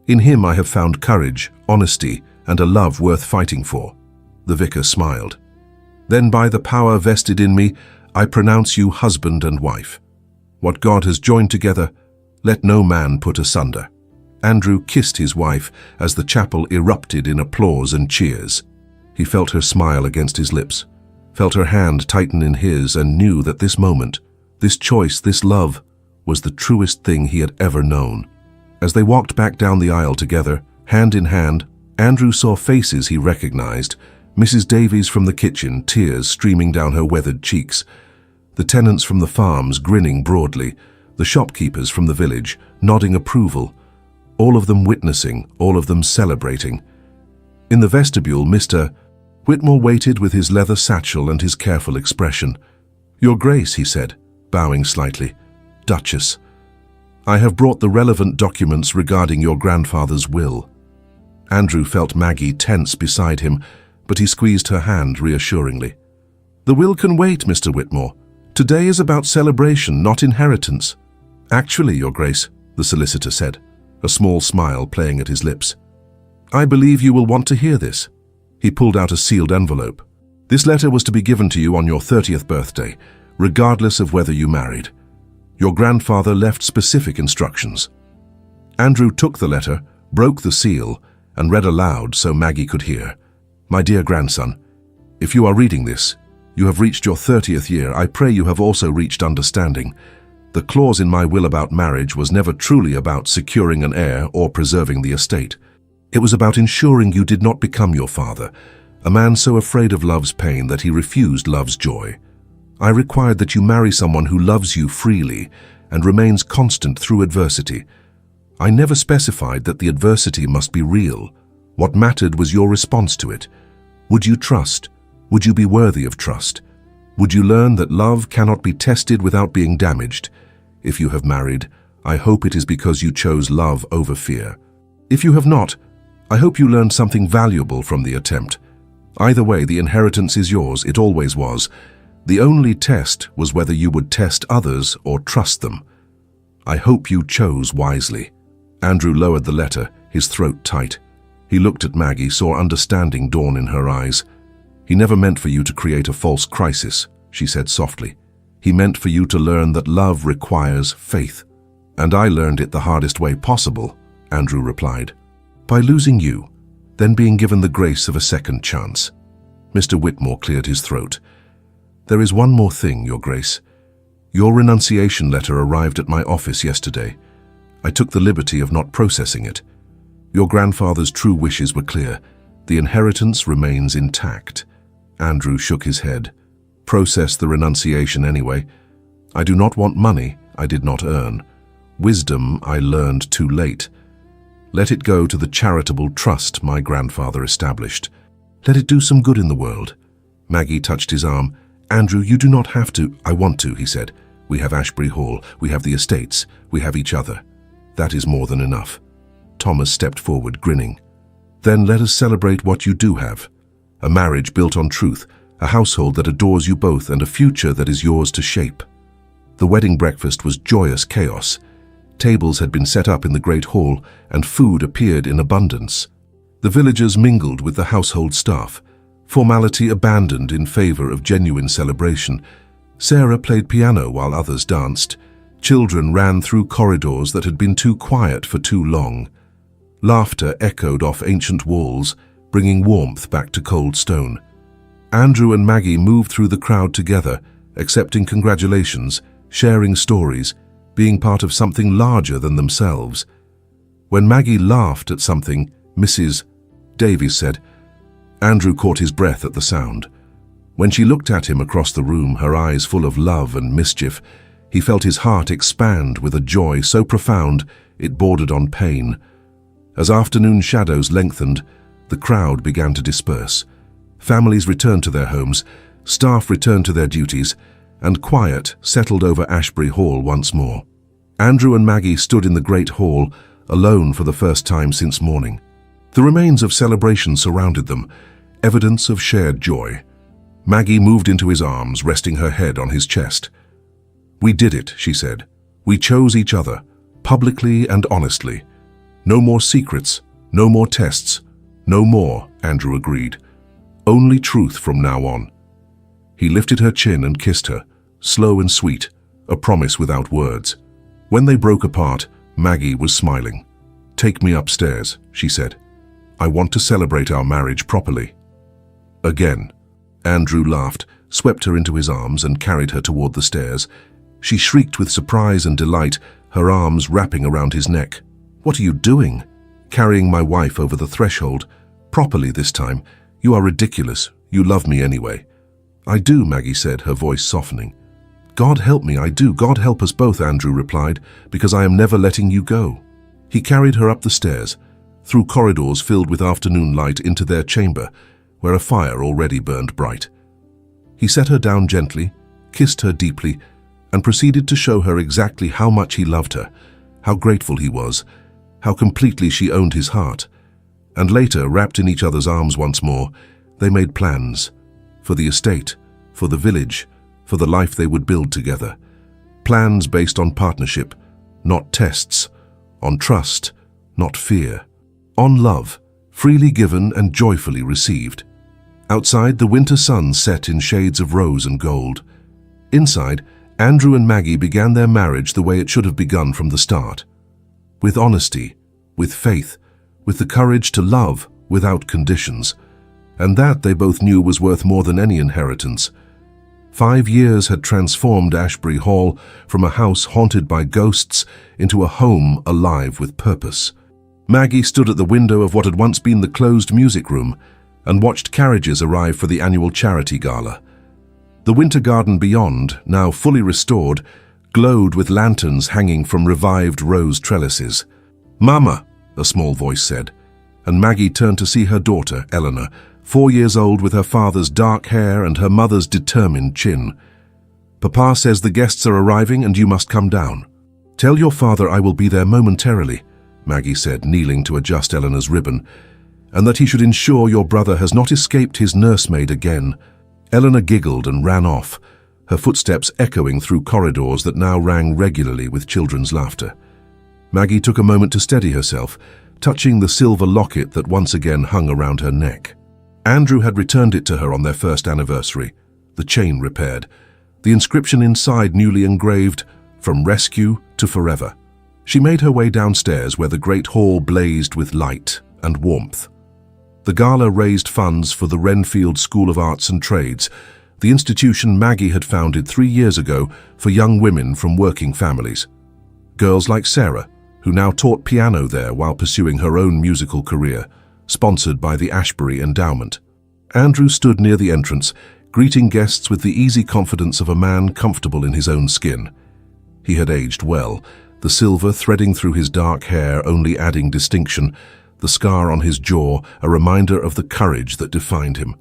In him I have found courage, honesty, and a love worth fighting for." The vicar smiled. "Then by the power vested in me, I pronounce you husband and wife. What God has joined together, let no man put asunder." Andrew kissed his wife as the chapel erupted in applause and cheers. He felt her smile against his lips, felt her hand tighten in his, and knew that this moment, this choice, this love, was the truest thing he had ever known. As they walked back down the aisle together, hand in hand, Andrew saw faces he recognized. Mrs. Davies from the kitchen, tears streaming down her weathered cheeks. The tenants from the farms grinning broadly. The shopkeepers from the village nodding approval. All of them witnessing, all of them celebrating. In the vestibule, Mr. Whitmore waited with his leather satchel and his careful expression. "Your Grace," he said, bowing slightly. "Duchess, I have brought the relevant documents regarding your grandfather's will." Andrew felt Maggie tense beside him, but he squeezed her hand reassuringly. "The will can wait, Mr. Whitmore. Today is about celebration, not inheritance." "Actually, Your Grace," the solicitor said, a small smile playing at his lips, "I believe you will want to hear this." He pulled out a sealed envelope. "This letter was to be given to you on your 30th birthday, regardless of whether you married. Your grandfather left specific instructions." Andrew took the letter, broke the seal, and read aloud so Maggie could hear. "My dear grandson, if you are reading this, you have reached your 30th year. I pray you have also reached understanding. The clause in my will about marriage was never truly about securing an heir or preserving the estate. It was about ensuring you did not become your father, a man so afraid of love's pain that he refused love's joy. I required that you marry someone who loves you freely and remains constant through adversity. I never specified that the adversity must be real. What mattered was your response to it. Would you trust? Would you be worthy of trust? Would you learn that love cannot be tested without being damaged? If you have married, I hope it is because you chose love over fear. If you have not, I hope you learned something valuable from the attempt. Either way, the inheritance is yours. It always was. The only test was whether you would test others or trust them. I hope you chose wisely." Andrew lowered the letter, his throat tight. He looked at Maggie, saw understanding dawn in her eyes. "He never meant for you to create a false crisis," she said softly. "He meant for you to learn that love requires faith." "And I learned it the hardest way possible," Andrew replied. "By losing you, then being given the grace of a second chance." Mr. Whitmore cleared his throat. "There is one more thing, Your Grace. Your renunciation letter arrived at my office yesterday. I took the liberty of not processing it. Your grandfather's true wishes were clear. The inheritance remains intact." Andrew shook his head. "Process the renunciation anyway. I do not want money I did not earn. Wisdom I learned too late. Let it go to the charitable trust my grandfather established. Let it do some good in the world." Maggie touched his arm. "Andrew, you do not have to." "I want to," he said. "We have Ashbury Hall, we have the estates, we have each other. That is more than enough." Thomas stepped forward, grinning. "Then let us celebrate what you do have. A marriage built on truth, a household that adores you both, and a future that is yours to shape." The wedding breakfast was joyous chaos. Tables had been set up in the great hall, and food appeared in abundance. The villagers mingled with the household staff, formality abandoned in favor of genuine celebration. Sarah played piano while others danced. Children ran through corridors that had been too quiet for too long. Laughter echoed off ancient walls, bringing warmth back to cold stone. Andrew and Maggie moved through the crowd together, accepting congratulations, sharing stories, being part of something larger than themselves. When Maggie laughed at something, Mrs. Davies said, Andrew caught his breath at the sound. When she looked at him across the room, her eyes full of love and mischief, he felt his heart expand with a joy so profound it bordered on pain. As afternoon shadows lengthened, the crowd began to disperse. Families returned to their homes, staff returned to their duties, and quiet settled over Ashbury Hall once more. Andrew and Maggie stood in the great hall, alone for the first time since morning. The remains of celebration surrounded them, evidence of shared joy. Maggie moved into his arms, resting her head on his chest. "We did it," she said. "We chose each other, publicly and honestly. No more secrets, no more tests, no more," Andrew agreed. "Only truth from now on." He lifted her chin and kissed her, slow and sweet, a promise without words. When they broke apart, Maggie was smiling. "Take me upstairs," she said. "I want to celebrate our marriage properly." Again. Andrew laughed, swept her into his arms and carried her toward the stairs. She shrieked with surprise and delight, her arms wrapping around his neck. "What are you doing?" "Carrying my wife over the threshold. Properly this time. You are ridiculous. You love me anyway." "I do," Maggie said, her voice softening. "God help me, I do. God help us both," Andrew replied, "because I am never letting you go." He carried her up the stairs, through corridors filled with afternoon light into their chamber, where a fire already burned bright. He set her down gently, kissed her deeply, and proceeded to show her exactly how much he loved her, how grateful he was, how completely she owned his heart. And later, wrapped in each other's arms once more, they made plans for the estate, for the village, for the life they would build together. Plans based on partnership, not tests, on trust, not fear, on love, freely given and joyfully received. Outside, the winter sun set in shades of rose and gold. Inside, Andrew and Maggie began their marriage the way it should have begun from the start. With honesty, with faith, with the courage to love without conditions. And that, they both knew, was worth more than any inheritance. 5 years had transformed Ashbury Hall from a house haunted by ghosts into a home alive with purpose. Maggie stood at the window of what had once been the closed music room and watched carriages arrive for the annual charity gala. The winter garden beyond, now fully restored, glowed with lanterns hanging from revived rose trellises. "Mama," a small voice said, and Maggie turned to see her daughter, Eleanor, 4 years old, with her father's dark hair and her mother's determined chin. "Papa says the guests are arriving and you must come down." "Tell your father I will be there momentarily," Maggie said, kneeling to adjust Eleanor's ribbon, "and that he should ensure your brother has not escaped his nursemaid again." Eleanor giggled and ran off, her footsteps echoing through corridors that now rang regularly with children's laughter. Maggie took a moment to steady herself, touching the silver locket that once again hung around her neck. Andrew had returned it to her on their first anniversary, the chain repaired, the inscription inside newly engraved, "From rescue to forever." She made her way downstairs where the great hall blazed with light and warmth. The gala raised funds for the Renfield School of Arts and Trades, the institution Maggie had founded 3 years ago for young women from working families. Girls like Sarah, who now taught piano there while pursuing her own musical career, sponsored by the Ashbury Endowment. Andrew stood near the entrance, greeting guests with the easy confidence of a man comfortable in his own skin. He had aged well, the silver threading through his dark hair only adding distinction, the scar on his jaw a reminder of the courage that defined him.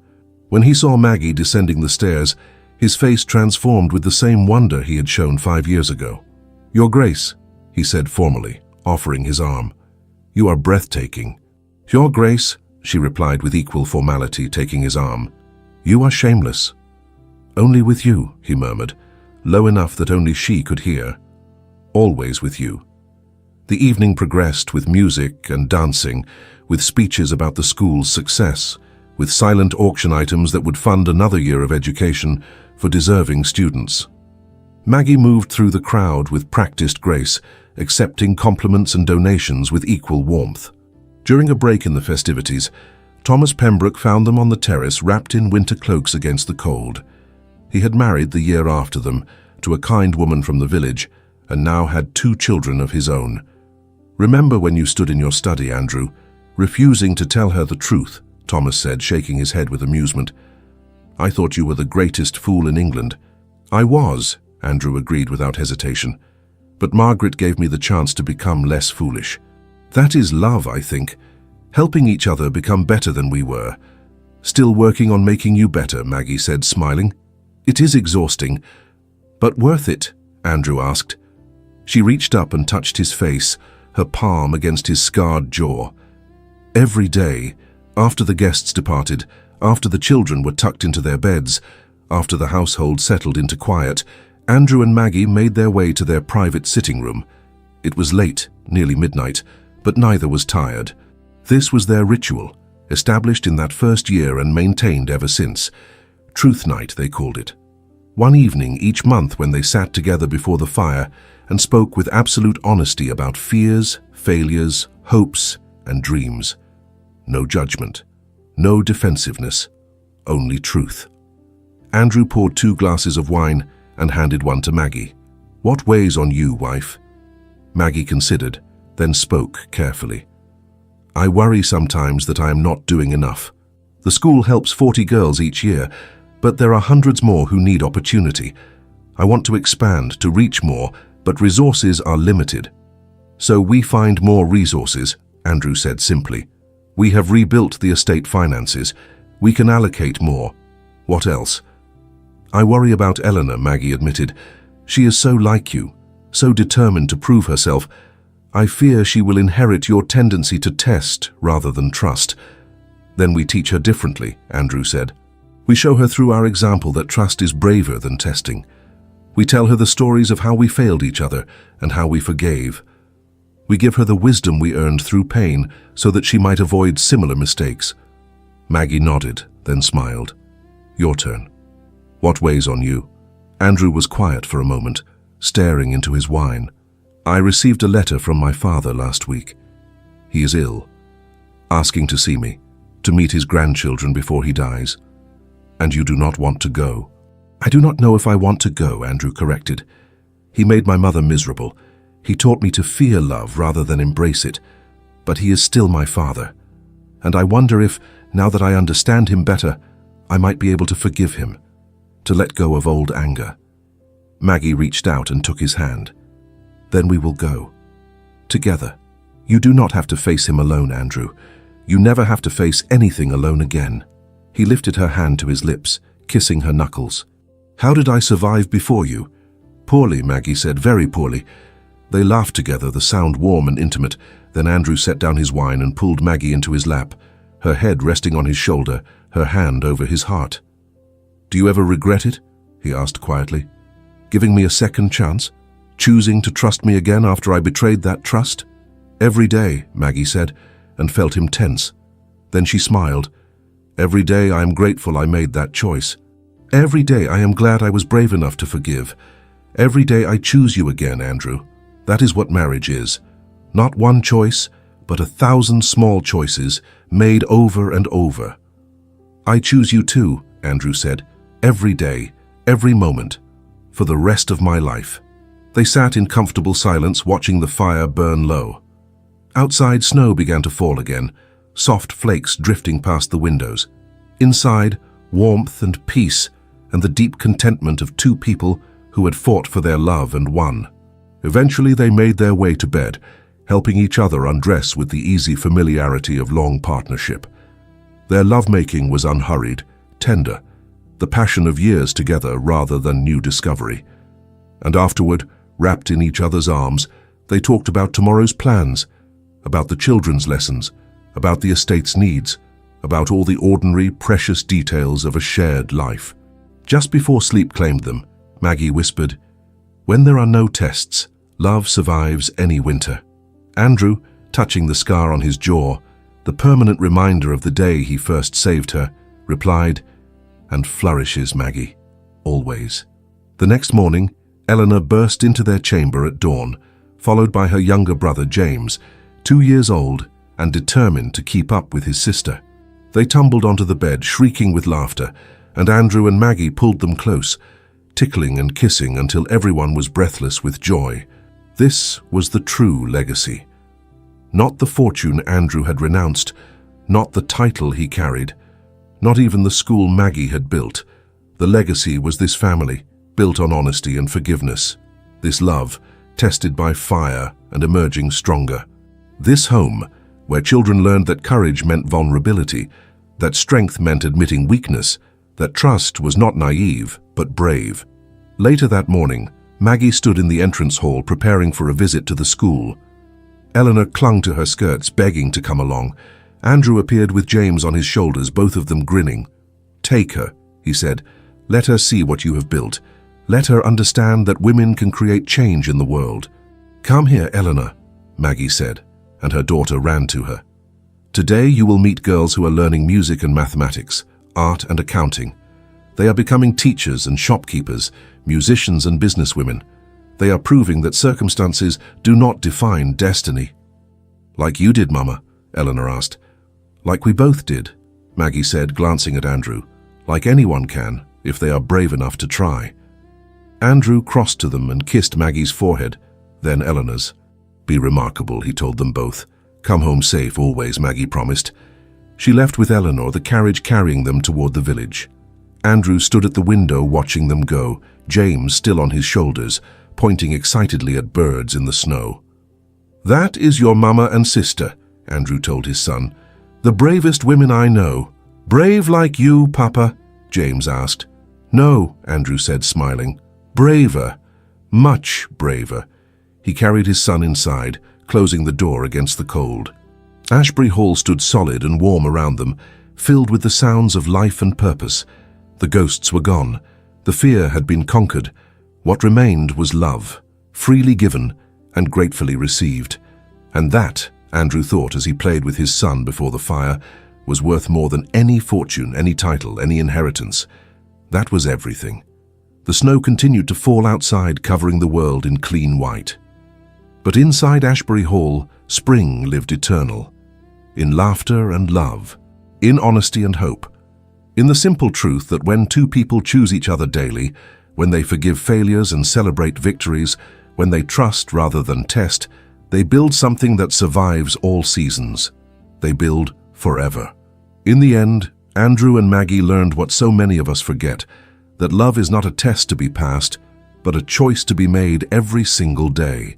When he saw Maggie descending the stairs, his face transformed with the same wonder he had shown 5 years ago. "Your Grace," he said formally, offering his arm. "You are breathtaking." "Your Grace," she replied with equal formality, taking his arm. "You are shameless." "Only with you," he murmured. low enough that only she could hear. Always with you. The evening progressed with music and dancing, with speeches about the school's success, with silent auction items that would fund another year of education for deserving students. Maggie moved through the crowd with practiced grace, accepting compliments and donations with equal warmth. During a break in the festivities, Thomas Pembroke found them on the terrace wrapped in winter cloaks against the cold. He had married the year after them to a kind woman from the village and now had 2 children of his own. "Remember when you stood in your study, Andrew, refusing to tell her the truth," Thomas said, shaking his head with amusement. "I thought you were the greatest fool in England." "I was," Andrew agreed without hesitation. "But Margaret gave me the chance to become less foolish. That is love, I think. Helping each other become better than we were." "Still working on making you better," Maggie said, smiling. "It is exhausting, but worth it?" Andrew asked. She reached up and touched his face, her palm against his scarred jaw. Every day, after the guests departed, after the children were tucked into their beds, after the household settled into quiet, Andrew and Maggie made their way to their private sitting room. It was late, nearly midnight, but neither was tired. This was their ritual, established in that first year and maintained ever since. Truth Night, they called it. One evening each month when they sat together before the fire and spoke with absolute honesty about fears, failures, hopes, and dreams. No judgment, no defensiveness, only truth. Andrew poured 2 glasses of wine and handed one to Maggie. "What weighs on you, wife?" Maggie considered, then spoke carefully. "I worry sometimes that I am not doing enough. The school helps 40 girls each year, but there are hundreds more who need opportunity. I want to expand, to reach more, but resources are limited." "So we find more resources," Andrew said simply. "We have rebuilt the estate finances. We can allocate more. What else?" "I worry about Eleanor," Maggie admitted. "She is so like you, so determined to prove herself. I fear she will inherit your tendency to test rather than trust." "Then we teach her differently," Andrew said. "We show her through our example that trust is braver than testing. We tell her the stories of how we failed each other and how we forgave. We give her the wisdom we earned through pain so that she might avoid similar mistakes." Maggie nodded, then smiled. "Your turn. What weighs on you?" Andrew was quiet for a moment, staring into his wine. "I received a letter from my father last week. He is ill, asking to see me, to meet his grandchildren before he dies. And you do not want to go." "I do not know if I want to go," Andrew corrected. "He made my mother miserable. He taught me to fear love rather than embrace it. But he is still my father. And I wonder if, now that I understand him better, I might be able to forgive him, to let go of old anger." Maggie reached out and took his hand. "Then we will go. Together. You do not have to face him alone, Andrew. You never have to face anything alone again." He lifted her hand to his lips, kissing her knuckles. "How did I survive before you?" "Poorly," Maggie said, "very poorly." They laughed together, the sound warm and intimate. Then Andrew set down his wine and pulled Maggie into his lap, her head resting on his shoulder, her hand over his heart. "Do you ever regret it?" he asked quietly. "Giving me a second chance? Choosing to trust me again after I betrayed that trust?" "Every day," Maggie said, and felt him tense. Then she smiled. "Every day I am grateful I made that choice. Every day I am glad I was brave enough to forgive. Every day I choose you again, Andrew. That is what marriage is. Not one choice, but 1,000 small choices made over and over." "I choose you too," Andrew said. "Every day, every moment, for the rest of my life." They sat in comfortable silence, watching the fire burn low. Outside, snow began to fall again, soft flakes drifting past the windows. Inside, warmth and peace and the deep contentment of 2 people who had fought for their love and won. Eventually they made their way to bed, helping each other undress with the easy familiarity of long partnership. Their lovemaking was unhurried, tender, the passion of years together rather than new discovery. And afterward, wrapped in each other's arms, they talked about tomorrow's plans, about the children's lessons, about the estate's needs, about all the ordinary, precious details of a shared life. Just before sleep claimed them, Maggie whispered. When there are no tests, love survives any winter. Andrew, touching the scar on his jaw, the permanent reminder of the day he first saved her, replied, "And flourishes, Maggie, always." The next morning, Eleanor burst into their chamber at dawn, followed by her younger brother James, 2 years old and determined to keep up with his sister. They tumbled onto the bed, shrieking with laughter, and Andrew and Maggie pulled them close, tickling and kissing until everyone was breathless with joy. This was the true legacy. Not the fortune Andrew had renounced, not the title he carried, not even the school Maggie had built. The legacy was this family, built on honesty and forgiveness. This love, tested by fire and emerging stronger. This home, where children learned that courage meant vulnerability, that strength meant admitting weakness, that trust was not naive, but brave. Later that morning, Maggie stood in the entrance hall preparing for a visit to the school. Eleanor clung to her skirts, begging to come along. Andrew appeared with James on his shoulders, both of them grinning. "Take her," he said. "Let her see what you have built. Let her understand that women can create change in the world." "Come here, Eleanor," Maggie said, and her daughter ran to her. "Today you will meet girls who are learning music and mathematics, art and accounting. They are becoming teachers and shopkeepers, musicians and businesswomen. They are proving that circumstances do not define destiny." "Like you did, Mama?" Eleanor asked. "Like we both did," Maggie said, glancing at Andrew. "Like anyone can, if they are brave enough to try." Andrew crossed to them and kissed Maggie's forehead, then Eleanor's. "Be remarkable," he told them both. "Come home safe always," Maggie promised. She left with Eleanor, the carriage carrying them toward the village. Andrew stood at the window watching them go, James still on his shoulders, pointing excitedly at birds in the snow. "That is your mama and sister," Andrew told his son. "The bravest women I know." "Brave like you, Papa?" James asked. "No," Andrew said, smiling. "Braver. Much braver." He carried his son inside, closing the door against the cold. Ashbury Hall stood solid and warm around them, filled with the sounds of life and purpose. The ghosts were gone. The fear had been conquered. What remained was love, freely given and gratefully received. And that, Andrew thought as he played with his son before the fire, was worth more than any fortune, any title, any inheritance. That was everything. The snow continued to fall outside, covering the world in clean white. But inside Ashbury Hall, spring lived eternal, in laughter and love, in honesty and hope, in the simple truth that when two people choose each other daily, when they forgive failures and celebrate victories, when they trust rather than test, they build something that survives all seasons. They build forever. In the end, Andrew and Maggie learned what so many of us forget, that love is not a test to be passed, but a choice to be made every single day.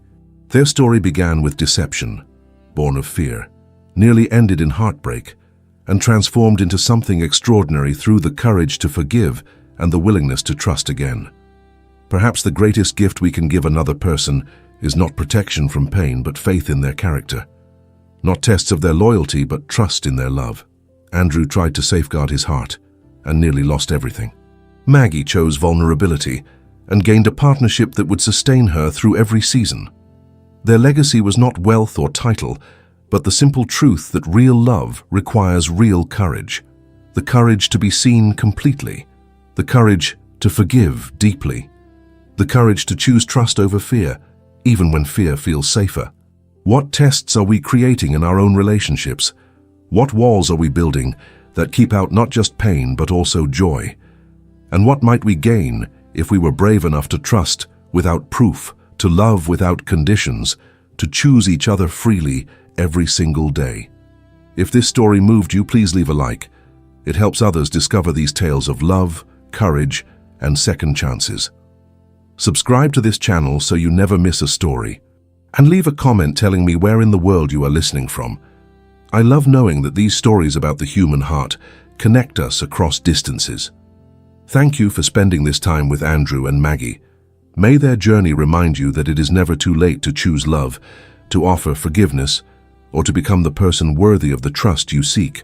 Their story began with deception, born of fear, nearly ended in heartbreak, and transformed into something extraordinary through the courage to forgive and the willingness to trust again. Perhaps the greatest gift we can give another person is not protection from pain, but faith in their character. Not tests of their loyalty, but trust in their love. Andrew tried to safeguard his heart and nearly lost everything. Maggie chose vulnerability and gained a partnership that would sustain her through every season. Their legacy was not wealth or title, but the simple truth that real love requires real courage. The courage to be seen completely. The courage to forgive deeply. The courage to choose trust over fear, even when fear feels safer. What tests are we creating in our own relationships? What walls are we building that keep out not just pain but also joy? And what might we gain if we were brave enough to trust without proof, to love without conditions, to choose each other freely every single day? If this story moved you, please leave a like. It helps others discover these tales of love, courage, and second chances. Subscribe to this channel so you never miss a story. And leave a comment telling me where in the world you are listening from. I love knowing that these stories about the human heart connect us across distances. Thank you for spending this time with Andrew and Maggie. May their journey remind you that it is never too late to choose love, to offer forgiveness, or to become the person worthy of the trust you seek.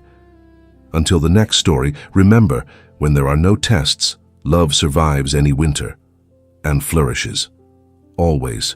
Until the next story, remember, when there are no tests, love survives any winter. and flourishes. Always.